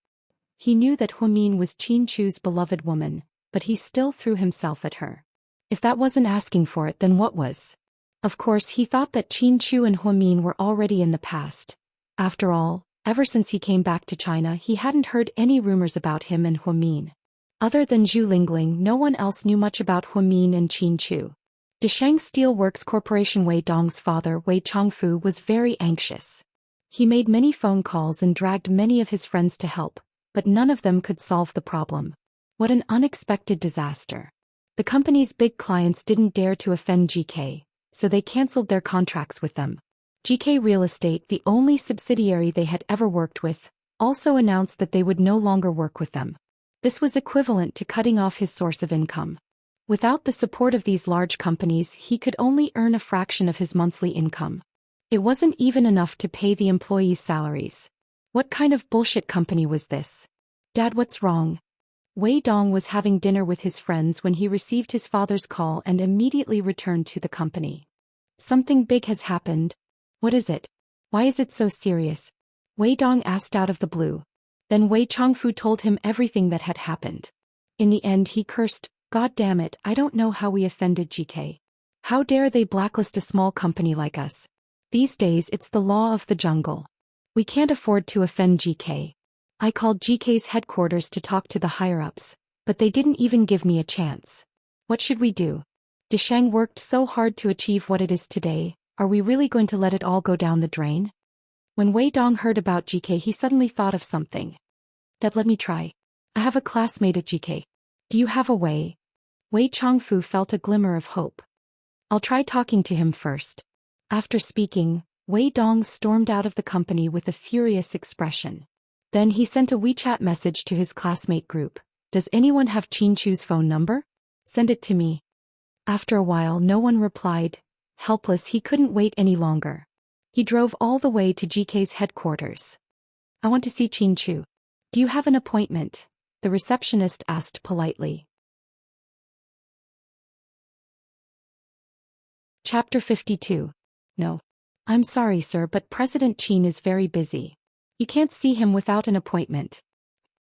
He knew that Huamin was Qin Chu's beloved woman, but he still threw himself at her. If that wasn't asking for it, then what was? Of course, he thought that Qin Chu and Huamin were already in the past. After all, ever since he came back to China, he hadn't heard any rumors about him and Huamin. Other than Zhu Lingling, no one else knew much about Huamin and Qin Chu. Deshang Steel Works Corporation Wei Dong's father, Wei Chongfu, was very anxious. He made many phone calls and dragged many of his friends to help, but none of them could solve the problem. What an unexpected disaster. The company's big clients didn't dare to offend GK, so they cancelled their contracts with them. GK Real Estate, the only subsidiary they had ever worked with, also announced that they would no longer work with them. This was equivalent to cutting off his source of income. Without the support of these large companies, he could only earn a fraction of his monthly income. It wasn't even enough to pay the employees' salaries. What kind of bullshit company was this? Dad, what's wrong? Wei Dong was having dinner with his friends when he received his father's call and immediately returned to the company. Something big has happened. What is it? Why is it so serious? Wei Dong asked out of the blue. Then Wei Chongfu told him everything that had happened. In the end, he cursed, "God damn it, I don't know how we offended GK. How dare they blacklist a small company like us? These days it's the law of the jungle. We can't afford to offend GK. I called GK's headquarters to talk to the higher-ups, but they didn't even give me a chance. What should we do? Deshang worked so hard to achieve what it is today. Are we really going to let it all go down the drain?" When Wei Dong heard about GK, he suddenly thought of something. "Dad, let me try. I have a classmate at GK. Do you have a way?" Wei Chongfu felt a glimmer of hope. "I'll try talking to him first." After speaking, Wei Dong stormed out of the company with a furious expression. Then he sent a WeChat message to his classmate group. "Does anyone have Qin Chu's phone number? Send it to me." After a while, no one replied. Helpless, he couldn't wait any longer. He drove all the way to GK's headquarters. "I want to see Qin Chu. Do you have an appointment?" the receptionist asked politely. Chapter 52. No. I'm sorry, sir, but President Qin is very busy. You can't see him without an appointment.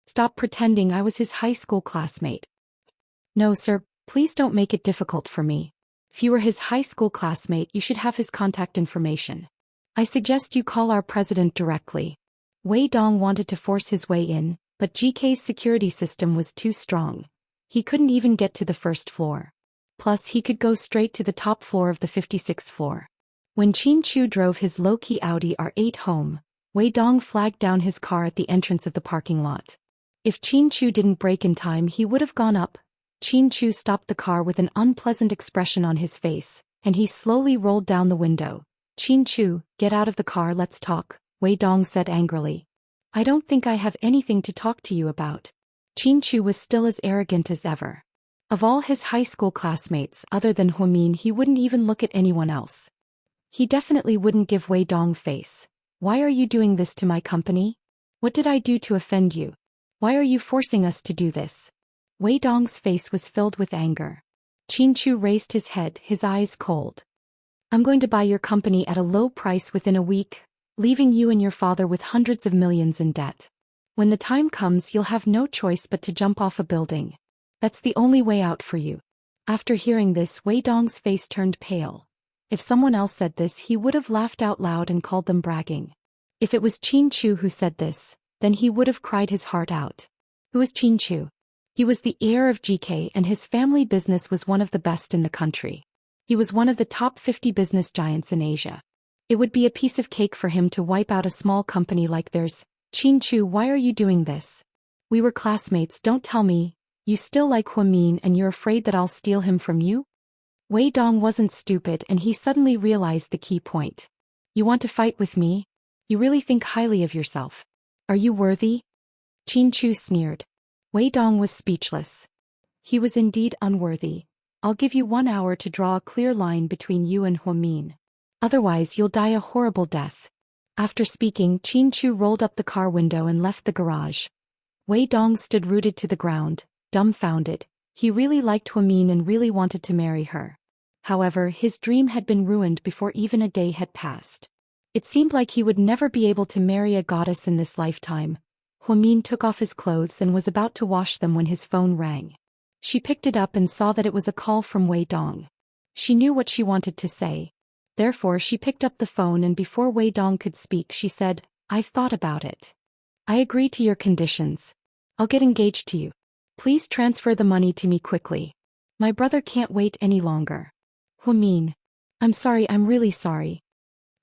Stop pretending I was his high school classmate. No, sir, please don't make it difficult for me. If you were his high school classmate, you should have his contact information. I suggest you call our president directly. Wei Dong wanted to force his way in, but GK's security system was too strong. He couldn't even get to the first floor. Plus he could go straight to the top floor of the 56th floor. When Qin Chu drove his low-key Audi R8 home, Wei Dong flagged down his car at the entrance of the parking lot. If Qin Chu didn't brake in time, he would have gone up. Qin Chu stopped the car with an unpleasant expression on his face, and he slowly rolled down the window. Qin Chu, get out of the car, let's talk, Wei Dong said angrily. I don't think I have anything to talk to you about. Qin Chu was still as arrogant as ever. Of all his high school classmates other than Huamin, he wouldn't even look at anyone else. He definitely wouldn't give Wei Dong face. Why are you doing this to my company? What did I do to offend you? Why are you forcing us to do this? Wei Dong's face was filled with anger. Qin Chu raised his head, his eyes cold. I'm going to buy your company at a low price within a week, leaving you and your father with hundreds of millions in debt. When the time comes, you'll have no choice but to jump off a building. That's the only way out for you. After hearing this, Wei Dong's face turned pale. If someone else said this, he would have laughed out loud and called them bragging. If it was Qin Chu who said this, then he would have cried his heart out. Who was Qin Chu? He was the heir of GK, and his family business was one of the best in the country. He was one of the top 50 business giants in Asia. It would be a piece of cake for him to wipe out a small company like theirs. Qin Chu, why are you doing this? We were classmates, don't tell me. You still like Huamin and you're afraid that I'll steal him from you? Wei Dong wasn't stupid, and he suddenly realized the key point. You want to fight with me? You really think highly of yourself. Are you worthy? Qin Chu sneered. Wei Dong was speechless. He was indeed unworthy. I'll give you 1 hour to draw a clear line between you and Huamin. Otherwise you'll die a horrible death. After speaking, Qin Chu rolled up the car window and left the garage. Wei Dong stood rooted to the ground, dumbfounded. He really liked Huamin and really wanted to marry her. However, his dream had been ruined before even a day had passed. It seemed like he would never be able to marry a goddess in this lifetime. Huamin took off his clothes and was about to wash them when his phone rang. She picked it up and saw that it was a call from Wei Dong. She knew what she wanted to say. Therefore she picked up the phone, and before Wei Dong could speak she said, I've thought about it. I agree to your conditions. I'll get engaged to you. Please transfer the money to me quickly. My brother can't wait any longer. Huamin. I'm sorry, I'm really sorry.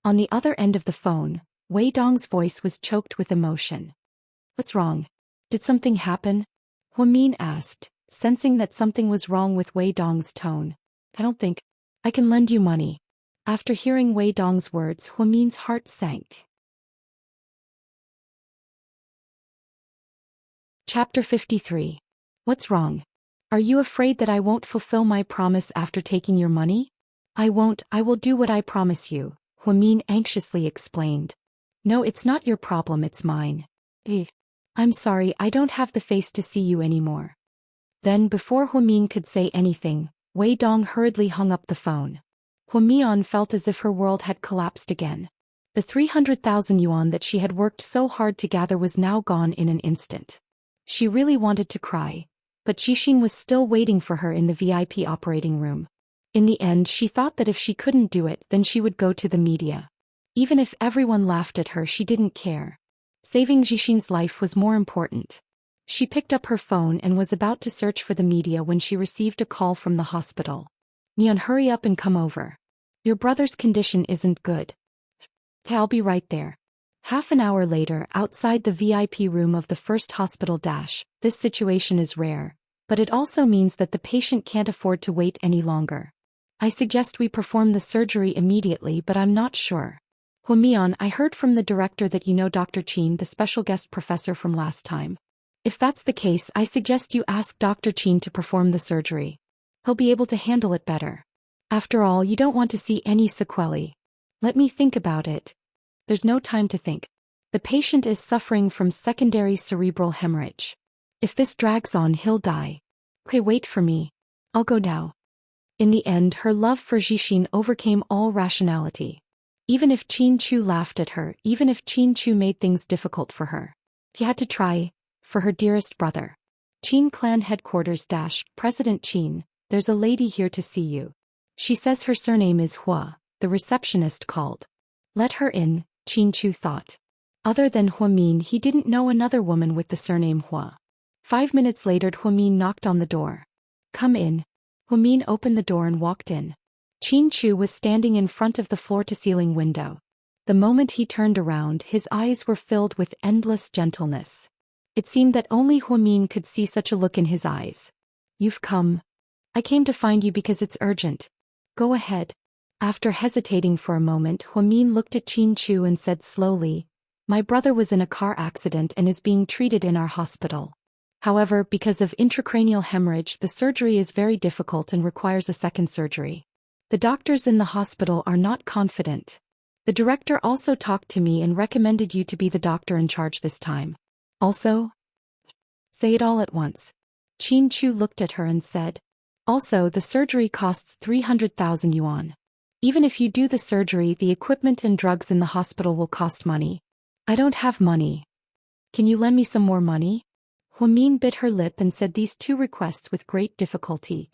On the other end of the phone, Wei Dong's voice was choked with emotion. What's wrong? Did something happen? Huamin asked, sensing that something was wrong with Wei Dong's tone. I don't think I can lend you money. After hearing Wei Dong's words, Huamin's heart sank. Chapter 53. What's wrong? Are you afraid that I won't fulfill my promise after taking your money? I won't, I will do what I promise you, Huamin anxiously explained. No, it's not your problem, it's mine. I'm sorry, I don't have the face to see you anymore. Then, before Huamin could say anything, Wei Dong hurriedly hung up the phone. Huamin felt as if her world had collapsed again. The 300,000 yuan that she had worked so hard to gather was now gone in an instant. She really wanted to cry, but Jixin was still waiting for her in the VIP operating room. In the end, she thought that if she couldn't do it, then she would go to the media. Even if everyone laughed at her, she didn't care. Saving Jixin's life was more important. She picked up her phone and was about to search for the media when she received a call from the hospital. Mian, hurry up and come over. Your brother's condition isn't good. Okay, I'll be right there. Half an hour later, outside the VIP room of the first hospital. This situation is rare, but it also means that the patient can't afford to wait any longer. I suggest we perform the surgery immediately, but I'm not sure. Huamin, I heard from the director that you know Dr. Qin, the special guest professor from last time. If that's the case, I suggest you ask Dr. Qin to perform the surgery. He'll be able to handle it better. After all, you don't want to see any sequelae. Let me think about it. There's no time to think. The patient is suffering from secondary cerebral hemorrhage. If this drags on, he'll die. Okay, wait for me. I'll go now. In the end, her love for Jixin overcame all rationality. Even if Qin Chu laughed at her, even if Qin Chu made things difficult for her, he had to try, for her dearest brother. Qin Clan Headquarters. President Qin, there's a lady here to see you. She says her surname is Hua, the receptionist called. Let her in, Qin Chu thought. Other than Huamin, he didn't know another woman with the surname Hua. 5 minutes later, Huamin knocked on the door. Come in. Huamin opened the door and walked in. Qin Chu was standing in front of the floor-to-ceiling window. The moment he turned around, his eyes were filled with endless gentleness. It seemed that only Huamin could see such a look in his eyes. "You've come. I came to find you because it's urgent. Go ahead." After hesitating for a moment, Huamin looked at Qin Chu and said slowly, "My brother was in a car accident and is being treated in our hospital. However, because of intracranial hemorrhage, the surgery is very difficult and requires a second surgery. The doctors in the hospital are not confident. The director also talked to me and recommended you to be the doctor in charge this time. Also?" "Say it all at once." Qin Chu looked at her and said, "Also, the surgery costs 300,000 yuan. Even if you do the surgery, the equipment and drugs in the hospital will cost money. I don't have money. Can you lend me some more money?" Huamin bit her lip and said these two requests with great difficulty.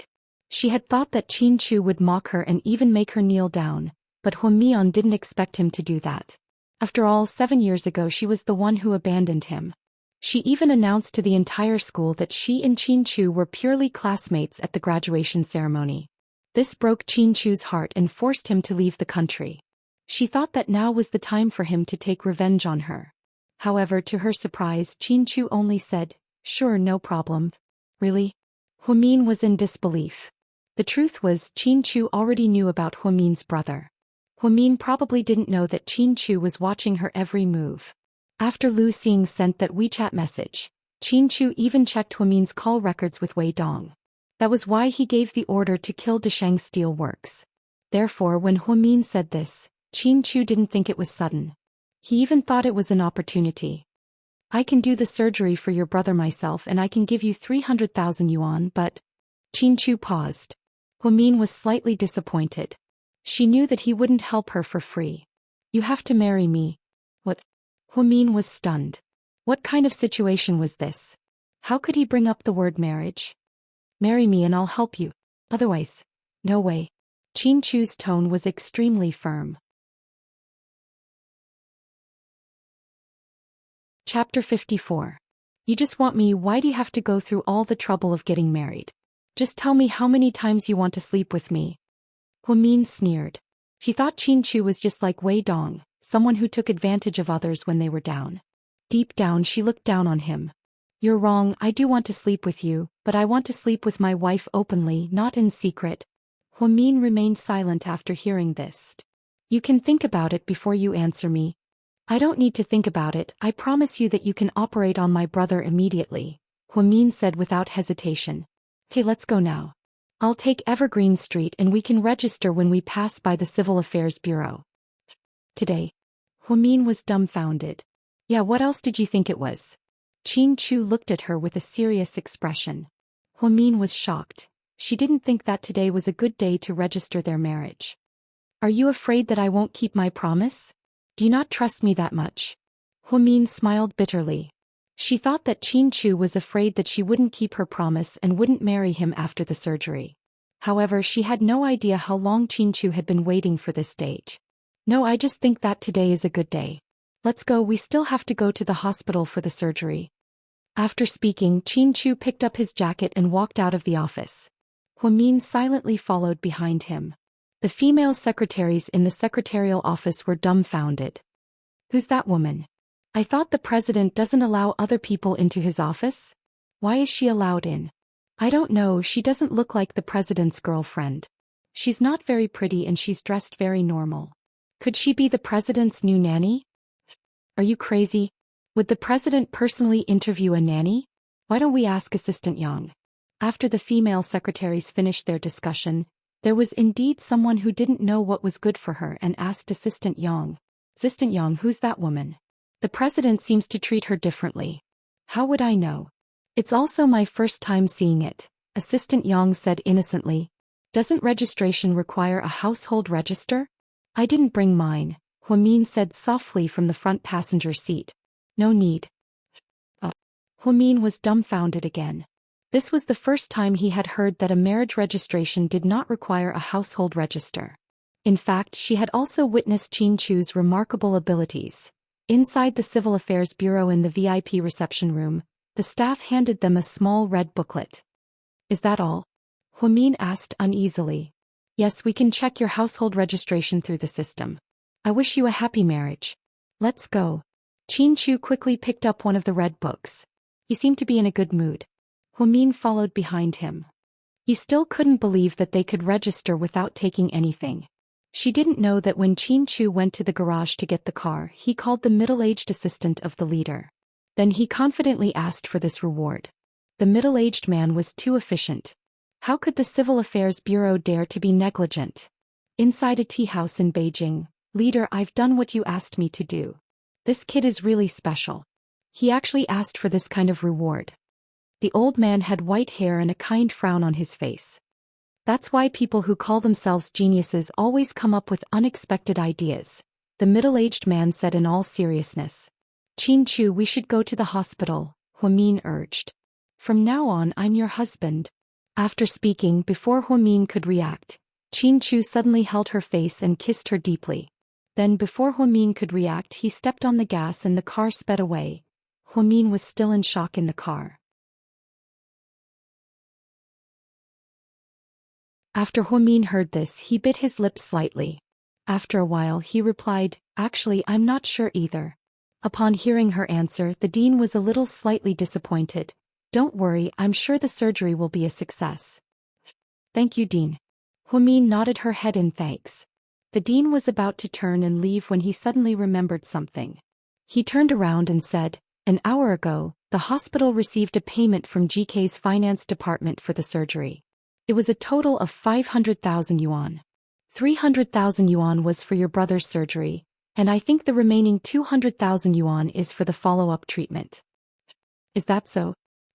She had thought that Qin Chu would mock her and even make her kneel down, but Huamian didn't expect him to do that. After all, 7 years ago she was the one who abandoned him. She even announced to the entire school that she and Qin Chu were purely classmates at the graduation ceremony. This broke Qin Chu's heart and forced him to leave the country. She thought that now was the time for him to take revenge on her. However, to her surprise, Qin Chu only said, "Sure, no problem." "Really?" Huamin was in disbelief. The truth was, Qin Chu already knew about Huamin's brother. Huamin probably didn't know that Qin Chu was watching her every move. After Lu Xing sent that WeChat message, Qin Chu even checked Huamin's call records with Wei Dong. That was why he gave the order to kill Desheng Steel Works. Therefore, when Huamin said this, Qin Chu didn't think it was sudden. He even thought it was an opportunity. "I can do the surgery for your brother myself and I can give you 300,000 yuan, but..." Qin Chu paused. Huamin was slightly disappointed. She knew that he wouldn't help her for free. "You have to marry me." "What?" Huamin was stunned. What kind of situation was this? How could he bring up the word marriage? "Marry me and I'll help you. Otherwise, no way." Qin Chu's tone was extremely firm. Chapter 54. You just want me. Why do you have to go through all the trouble of getting married? Just tell me how many times you want to sleep with me. Huamin sneered. She thought Qin Chu was just like Wei Dong, someone who took advantage of others when they were down. Deep down she looked down on him. "You're wrong, I do want to sleep with you, but I want to sleep with my wife openly, not in secret." Huamin remained silent after hearing this. "You can think about it before you answer me." "I don't need to think about it, I promise you that you can operate on my brother immediately," Huamin said without hesitation. "Okay, let's go now. I'll take Evergreen Street and we can register when we pass by the Civil Affairs Bureau." "Today?" Huamin was dumbfounded. "Yeah, what else did you think it was?" Qin Chu looked at her with a serious expression. Huamin was shocked. She didn't think that today was a good day to register their marriage. "Are you afraid that I won't keep my promise? Do you not trust me that much?" Huamin smiled bitterly. She thought that Qin Chu was afraid that she wouldn't keep her promise and wouldn't marry him after the surgery. However, she had no idea how long Qin Chu had been waiting for this stage. "No, I just think that today is a good day. Let's go, we still have to go to the hospital for the surgery." After speaking, Qin Chu picked up his jacket and walked out of the office. Huamin silently followed behind him. The female secretaries in the secretarial office were dumbfounded. "Who's that woman? I thought the president doesn't allow other people into his office? Why is she allowed in?" "I don't know, she doesn't look like the president's girlfriend. She's not very pretty and she's dressed very normal. Could she be the president's new nanny?" "Are you crazy? Would the president personally interview a nanny? Why don't we ask Assistant Yang?" After the female secretaries finished their discussion, there was indeed someone who didn't know what was good for her and asked Assistant Yang. "Assistant Yang, who's that woman? The president seems to treat her differently." "How would I know? It's also my first time seeing it," Assistant Yang said innocently. "Doesn't registration require a household register?" "I didn't bring mine," Huamin said softly from the front passenger seat. "No need." Huamin was dumbfounded again. This was the first time he had heard that a marriage registration did not require a household register. In fact, she had also witnessed Qin Chu's remarkable abilities. Inside the Civil Affairs Bureau in the VIP reception room, the staff handed them a small red booklet. "Is that all?" Huamin asked uneasily. Yes, we can check your household registration through the system. I wish you a happy marriage. Let's go. Qin Chu quickly picked up one of the red books. He seemed to be in a good mood. Huamin followed behind him. He still couldn't believe that they could register without taking anything. She didn't know that when Qin Chu went to the garage to get the car, he called the middle-aged assistant of the leader. Then he confidently asked for this reward. The middle-aged man was too efficient. How could the Civil Affairs Bureau dare to be negligent? Inside a tea house in Beijing, leader, I've done what you asked me to do. This kid is really special. He actually asked for this kind of reward. The old man had white hair and a kind frown on his face. That's why people who call themselves geniuses always come up with unexpected ideas, the middle-aged man said in all seriousness. Qin Chu, we should go to the hospital, Huamin urged. From now on, I'm your husband. After speaking, before Huamin could react, Qin Chu suddenly held her face and kissed her deeply. Then before Huamin could react, he stepped on the gas and the car sped away. Huamin was still in shock in the car. After Huamin heard this, he bit his lips slightly. After a while he replied, actually I'm not sure either. Upon hearing her answer, the dean was a little slightly disappointed. Don't worry, I'm sure the surgery will be a success. Thank you, Dean. Huamin nodded her head in thanks. The dean was about to turn and leave when he suddenly remembered something. He turned around and said, an hour ago, the hospital received a payment from GK's finance department for the surgery. It was a total of 500,000 yuan. 300,000 yuan was for your brother's surgery, and I think the remaining 200,000 yuan is for the follow-up treatment. Is that so?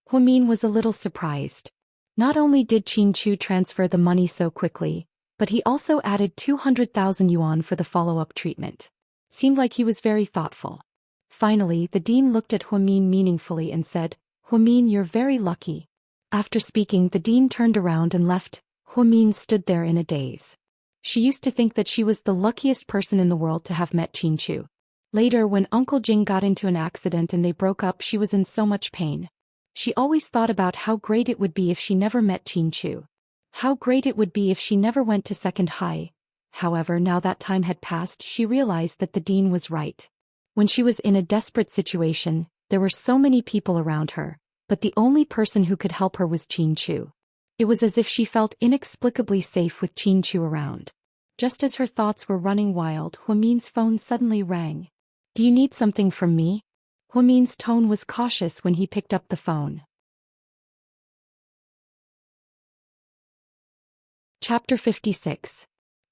Huamin was a little surprised. Not only did Qin Chu transfer the money so quickly, but he also added 200,000 yuan for the follow-up treatment. Seemed like he was very thoughtful. Finally, the dean looked at Huamin meaningfully and said, Huamin, you're very lucky. After speaking, the dean turned around and left. Huamin stood there in a daze. She used to think that she was the luckiest person in the world to have met Qin Chu. Later, when Uncle Jing got into an accident and they broke up, she was in so much pain. She always thought about how great it would be if she never met Qin Chu. How great it would be if she never went to second high. However, now that time had passed, she realized that the dean was right. When she was in a desperate situation, there were so many people around her, but the only person who could help her was Qin Chu. It was as if she felt inexplicably safe with Qin Chu around. Just as her thoughts were running wild, Huamin's phone suddenly rang. Do you need something from me? Huamin's tone was cautious when he picked up the phone. Chapter 56.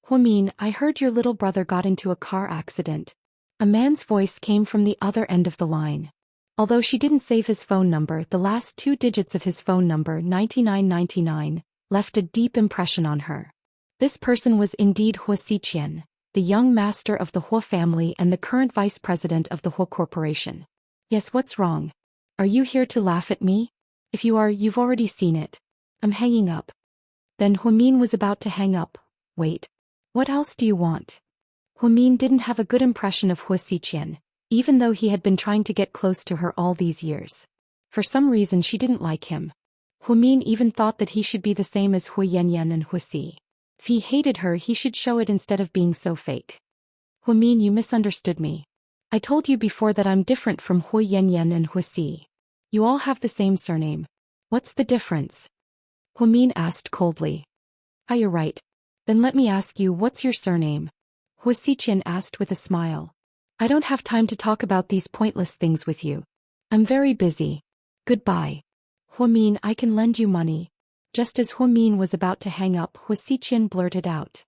Huamin, I heard your little brother got into a car accident. A man's voice came from the other end of the line. Although she didn't save his phone number, the last 2 digits of his phone number, 9999, left a deep impression on her. This person was indeed Hua Xiqian, the young master of the Hua family and the current vice president of the Hua Corporation. Yes, what's wrong? Are you here to laugh at me? If you are, you've already seen it. I'm hanging up. Then Huamin was about to hang up. Wait. What else do you want? Huamin didn't have a good impression of Hua Xiqian, even though he had been trying to get close to her all these years. For some reason she didn't like him. Huamin even thought that he should be the same as Hua Yanyan and Hua Si. If he hated her, he should show it instead of being so fake. Huamin, you misunderstood me. I told you before that I'm different from Hua Yanyan and Hua Si. You all have the same surname. What's the difference? Huamin asked coldly. Ah, you're right. Then let me ask you, what's your surname? Hua Xiqian asked with a smile. I don't have time to talk about these pointless things with you. I'm very busy. Goodbye. Huamin, I can lend you money. Just as Huamin was about to hang up, Hua Xiqian blurted out.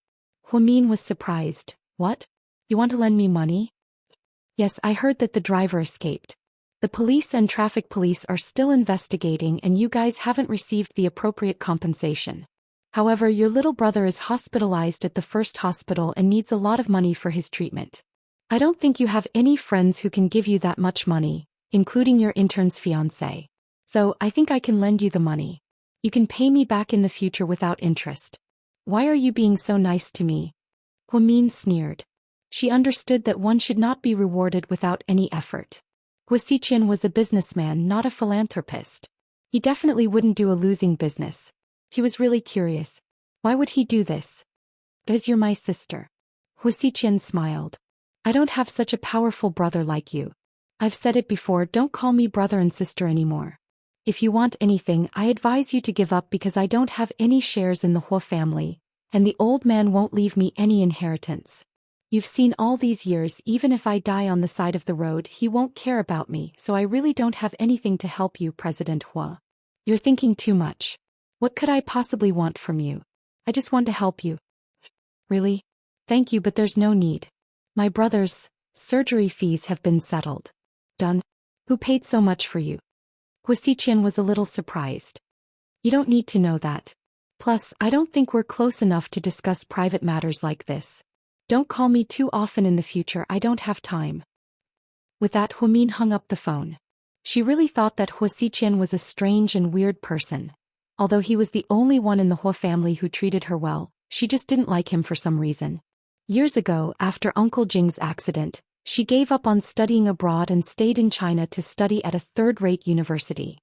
Huamin was surprised. What? You want to lend me money? Yes, I heard that the driver escaped. The police and traffic police are still investigating and you guys haven't received the appropriate compensation. However, your little brother is hospitalized at the first hospital and needs a lot of money for his treatment. I don't think you have any friends who can give you that much money, including your intern's fiancé. So, I think I can lend you the money. You can pay me back in the future without interest. Why are you being so nice to me? Huamin sneered. She understood that one should not be rewarded without any effort. Hua Xiqian was a businessman, not a philanthropist. He definitely wouldn't do a losing business. He was really curious. Why would he do this? Because you're my sister. Hu Xiqian smiled. I don't have such a powerful brother like you. I've said it before, don't call me brother and sister anymore. If you want anything, I advise you to give up because I don't have any shares in the Hu family, and the old man won't leave me any inheritance. You've seen all these years, even if I die on the side of the road, he won't care about me, so I really don't have anything to help you, President Hu. You're thinking too much. What could I possibly want from you? I just want to help you. Really? Thank you, but there's no need. My brother's surgery fees have been settled. Done. Who paid so much for you? Hu Xiqian was a little surprised. You don't need to know that. Plus, I don't think we're close enough to discuss private matters like this. Don't call me too often in the future, I don't have time. With that, Hu Min hung up the phone. She really thought that Hu Xiqian was a strange and weird person. Although he was the only one in the Hu family who treated her well, she just didn't like him for some reason. Years ago, after Uncle Jing's accident, she gave up on studying abroad and stayed in China to study at a third-rate university.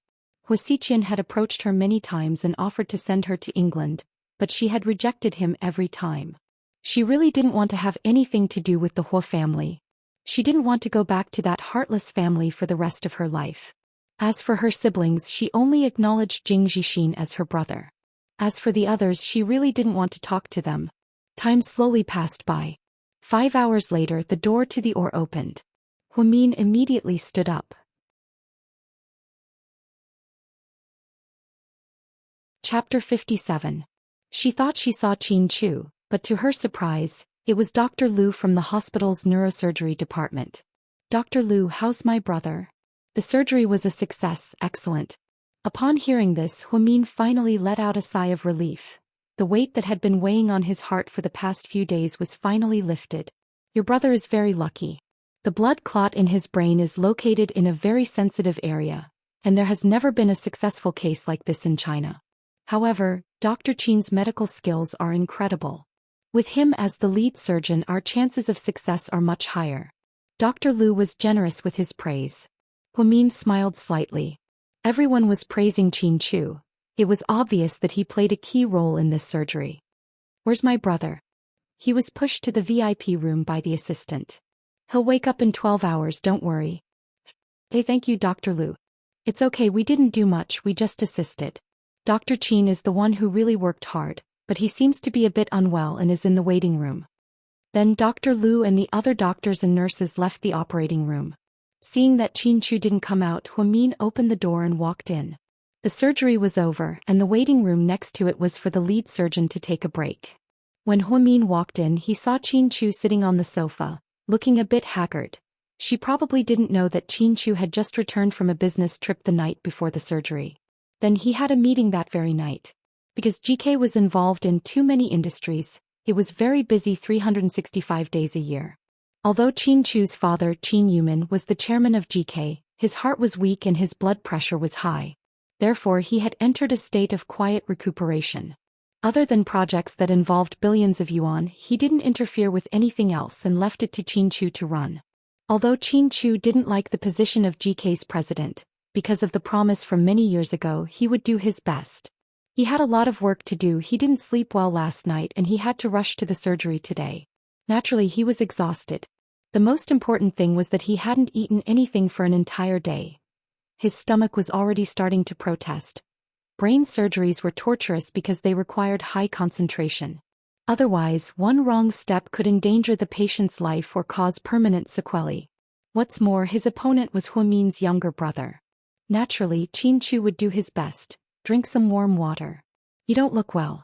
Hu Xiqian had approached her many times and offered to send her to England, but she had rejected him every time. She really didn't want to have anything to do with the Hu family. She didn't want to go back to that heartless family for the rest of her life. As for her siblings, she only acknowledged Jing Zhixin as her brother. As for the others, she really didn't want to talk to them. Time slowly passed by. 5 hours later, the door to the OR opened. Hu Min immediately stood up. Chapter 57. She thought she saw Qin Chu, but to her surprise, it was Dr. Liu from the hospital's neurosurgery department. Dr. Liu, how's my brother? The surgery was a success, excellent. Upon hearing this, Hu Min finally let out a sigh of relief. The weight that had been weighing on his heart for the past few days was finally lifted. Your brother is very lucky. The blood clot in his brain is located in a very sensitive area, and there has never been a successful case like this in China. However, Dr. Qin's medical skills are incredible. With him as the lead surgeon, our chances of success are much higher. Dr. Liu was generous with his praise. Hu Min smiled slightly. Everyone was praising Qin Chu. It was obvious that he played a key role in this surgery. Where's my brother? He was pushed to the VIP room by the assistant. He'll wake up in 12 hours, don't worry. Hey, thank you, Dr. Liu. It's okay, we didn't do much, we just assisted. Dr. Qin is the one who really worked hard, but he seems to be a bit unwell and is in the waiting room. Then Dr. Liu and the other doctors and nurses left the operating room. Seeing that Qin Chu didn't come out, Hu Min opened the door and walked in. The surgery was over, and the waiting room next to it was for the lead surgeon to take a break. When Hu Min walked in, he saw Qin Chu sitting on the sofa, looking a bit haggard. She probably didn't know that Qin Chu had just returned from a business trip the night before the surgery. Then he had a meeting that very night. Because GK was involved in too many industries, it was very busy 365 days a year. Although Qin Chu's father, Qin Yumin, was the chairman of GK, his heart was weak and his blood pressure was high. Therefore, he had entered a state of quiet recuperation. Other than projects that involved billions of yuan, he didn't interfere with anything else and left it to Qin Chu to run. Although Qin Chu didn't like the position of GK's president, because of the promise from many years ago, he would do his best. He had a lot of work to do, he didn't sleep well last night and he had to rush to the surgery today. Naturally, he was exhausted. The most important thing was that he hadn't eaten anything for an entire day. His stomach was already starting to protest. Brain surgeries were torturous because they required high concentration. Otherwise, one wrong step could endanger the patient's life or cause permanent sequelae. What's more, his opponent was Hu Min's younger brother. Naturally, Qin Chu would do his best. Drink some warm water. You don't look well.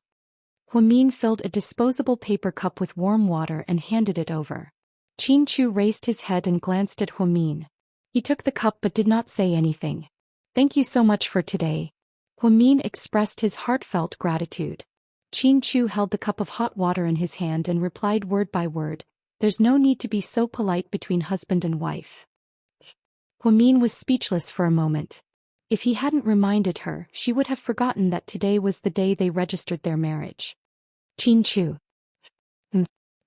Hu Min filled a disposable paper cup with warm water and handed it over. Qin Chu raised his head and glanced at Hu Min. He took the cup but did not say anything. Thank you so much for today. Hu Min expressed his heartfelt gratitude. Qin Chu held the cup of hot water in his hand and replied word by word, "There's no need to be so polite between husband and wife." Hu Min was speechless for a moment. If he hadn't reminded her, she would have forgotten that today was the day they registered their marriage. Qin Chu.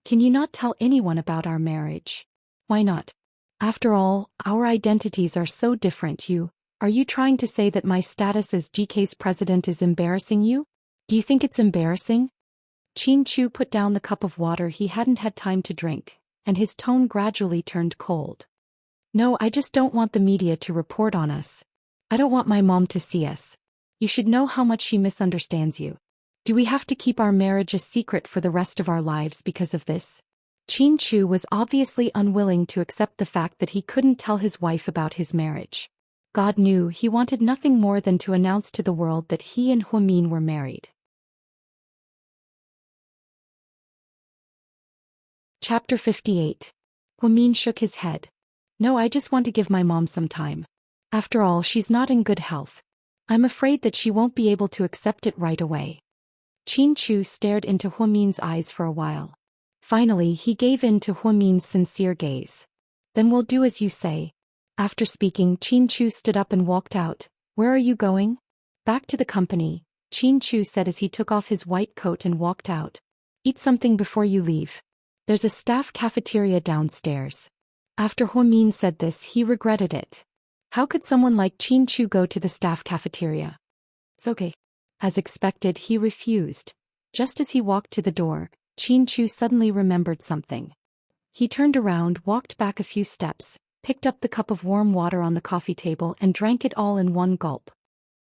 Can you not tell anyone about our marriage? Why not? After all, our identities are so different. Are you trying to say that my status as GK's president is embarrassing you? Do you think it's embarrassing? Chin Chu put down the cup of water he hadn't had time to drink, and his tone gradually turned cold. No, I just don't want the media to report on us. I don't want my mom to see us. You should know how much she misunderstands you. Do we have to keep our marriage a secret for the rest of our lives because of this? Chin Chu was obviously unwilling to accept the fact that he couldn't tell his wife about his marriage. God knew he wanted nothing more than to announce to the world that he and Huamin were married. Chapter 58. Huamin shook his head. No, I just want to give my mom some time. After all, she's not in good health. I'm afraid that she won't be able to accept it right away. Chin Chu stared into Huamin's eyes for a while. Finally, he gave in to Huamin's sincere gaze. Then we'll do as you say. After speaking, Chin Chu stood up and walked out. Where are you going? Back to the company, Chin Chu said as he took off his white coat and walked out. Eat something before you leave. There's a staff cafeteria downstairs. After Huamin said this, he regretted it. How could someone like Chin Chu go to the staff cafeteria? It's okay. As expected, he refused. Just as he walked to the door, Chin Chu suddenly remembered something. He turned around, walked back a few steps, picked up the cup of warm water on the coffee table and drank it all in one gulp.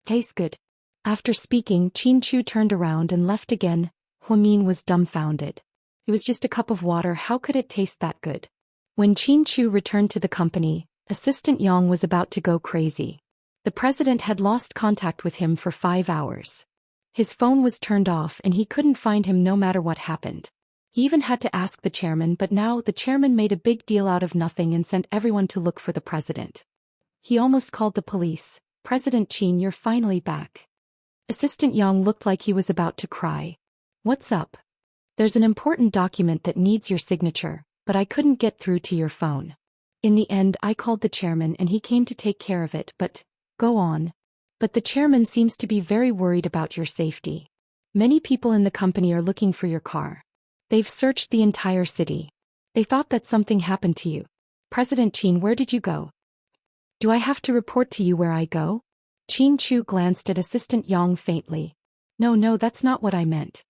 Tastes good. After speaking, Chin Chu turned around and left again. Huamin was dumbfounded. It was just a cup of water, how could it taste that good? When Chin Chu returned to the company, Assistant Yang was about to go crazy. The president had lost contact with him for 5 hours. His phone was turned off and he couldn't find him no matter what happened. He even had to ask the chairman, but now the chairman made a big deal out of nothing and sent everyone to look for the president. He almost called the police. President Chin, you're finally back. Assistant Yang looked like he was about to cry. What's up? There's an important document that needs your signature, but I couldn't get through to your phone. In the end, I called the chairman and he came to take care of it, but, go on. But the chairman seems to be very worried about your safety. Many people in the company are looking for your car. They've searched the entire city. They thought that something happened to you. President Chin, where did you go? Do I have to report to you where I go? Chin Chu glanced at Assistant Yang faintly. No, that's not what I meant.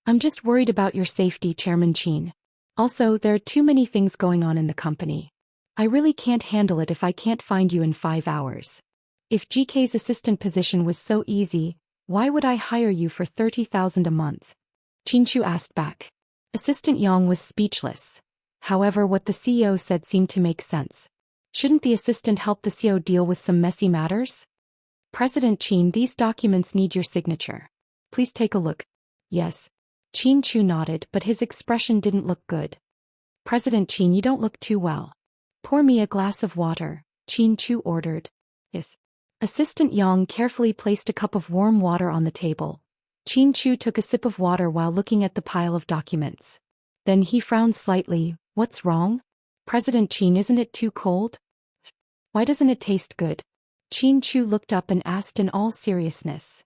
I'm just worried about your safety, Chairman Chin. Also, there are too many things going on in the company. I really can't handle it if I can't find you in 5 hours. If GK's assistant position was so easy, why would I hire you for 30,000 a month? Chin Chu asked back. Assistant Yang was speechless. However, what the CEO said seemed to make sense. Shouldn't the assistant help the CEO deal with some messy matters? President Chin, these documents need your signature. Please take a look. Yes. Chin Chu nodded, but his expression didn't look good. President Chin, you don't look too well. Pour me a glass of water, Chin Chu ordered. Yes. Assistant Yang carefully placed a cup of warm water on the table. Chin Chu took a sip of water while looking at the pile of documents. Then he frowned slightly. What's wrong? President Chin, isn't it too cold? Why doesn't it taste good? Chin Chu looked up and asked in all seriousness.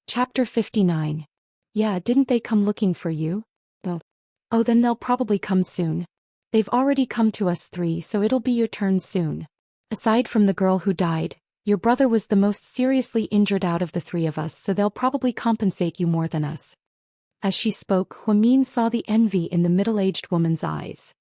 Chapter 59. Yeah, didn't they come looking for you? No. Oh, then they'll probably come soon. They've already come to us 3, so it'll be your turn soon. Aside from the girl who died, your brother was the most seriously injured out of the 3 of us, so they'll probably compensate you more than us. As she spoke, Huamin saw the envy in the middle-aged woman's eyes.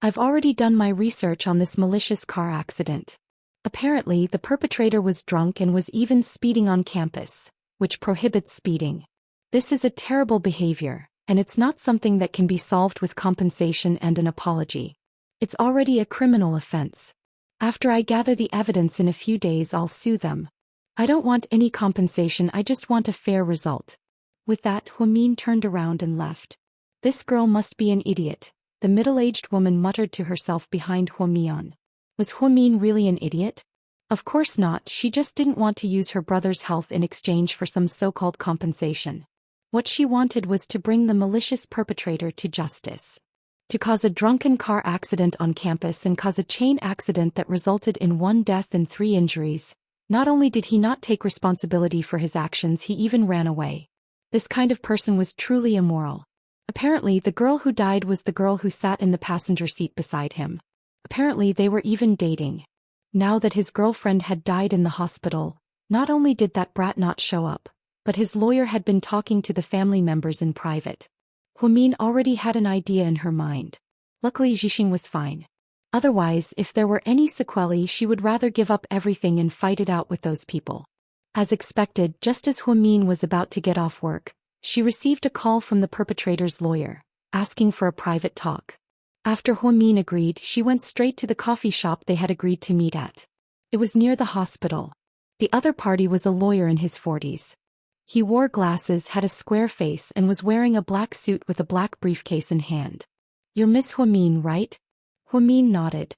I've already done my research on this malicious car accident. Apparently, the perpetrator was drunk and was even speeding on campus, which prohibits speeding. This is a terrible behavior, and it's not something that can be solved with compensation and an apology. It's already a criminal offense. After I gather the evidence in a few days, I'll sue them. I don't want any compensation, I just want a fair result. With that, Huamin turned around and left. This girl must be an idiot, the middle-aged woman muttered to herself behind Huamin. Was Huamin really an idiot? Of course not, she just didn't want to use her brother's health in exchange for some so-called compensation. What she wanted was to bring the malicious perpetrator to justice. To cause a drunken car accident on campus and cause a chain accident that resulted in 1 death and 3 injuries. Not only did he not take responsibility for his actions, he even ran away. This kind of person was truly immoral. Apparently, the girl who died was the girl who sat in the passenger seat beside him. Apparently, they were even dating. Now that his girlfriend had died in the hospital, Not only did that brat not show up, but his lawyer had been talking to the family members in private. Huamin already had an idea in her mind. Luckily Jixing was fine. Otherwise, if there were any sequelae, she would rather give up everything and fight it out with those people. As expected, just as Huamin was about to get off work, she received a call from the perpetrator's lawyer, asking for a private talk. After Huamin agreed, she went straight to the coffee shop they had agreed to meet at. It was near the hospital. The other party was a lawyer in his 40s. He wore glasses, had a square face, and was wearing a black suit with a black briefcase in hand. "You're Miss Huamin, right?" Huamin nodded.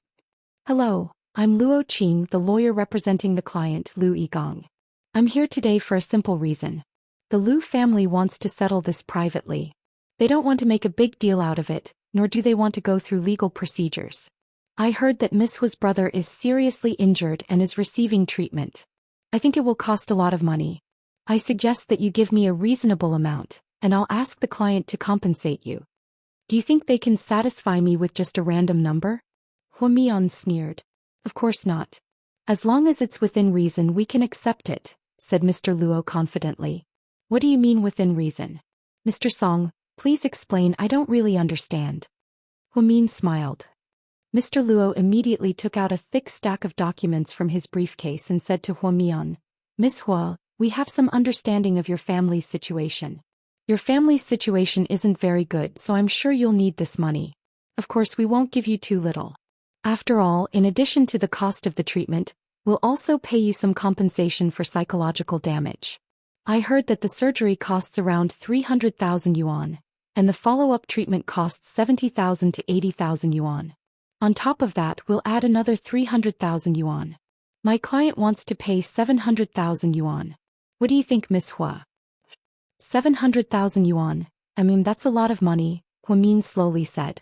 "Hello, I'm Luo Qing, the lawyer representing the client, Lu Yigong. I'm here today for a simple reason. The Lu family wants to settle this privately. They don't want to make a big deal out of it, nor do they want to go through legal procedures. I heard that Miss Hua's brother is seriously injured and is receiving treatment. I think it will cost a lot of money. I suggest that you give me a reasonable amount, and I'll ask the client to compensate you. Do you think they can satisfy me with just a random number?" Huamian sneered. "Of course not. As long as it's within reason, we can accept it," said Mr. Luo confidently. "What do you mean within reason? Mr. Song, please explain, I don't really understand." Huamin smiled. Mr. Luo immediately took out a thick stack of documents from his briefcase and said to Huamian, "Miss Hua, we have some understanding of your family's situation. Your family's situation isn't very good, so I'm sure you'll need this money. Of course, we won't give you too little. After all, in addition to the cost of the treatment, we'll also pay you some compensation for psychological damage. I heard that the surgery costs around 300,000 yuan, and the follow-up treatment costs 70,000 to 80,000 yuan. On top of that, we'll add another 300,000 yuan. My client wants to pay 700,000 yuan. What do you think, Miss Hua?" 700,000 yuan, I mean, that's a lot of money, Huamin slowly said.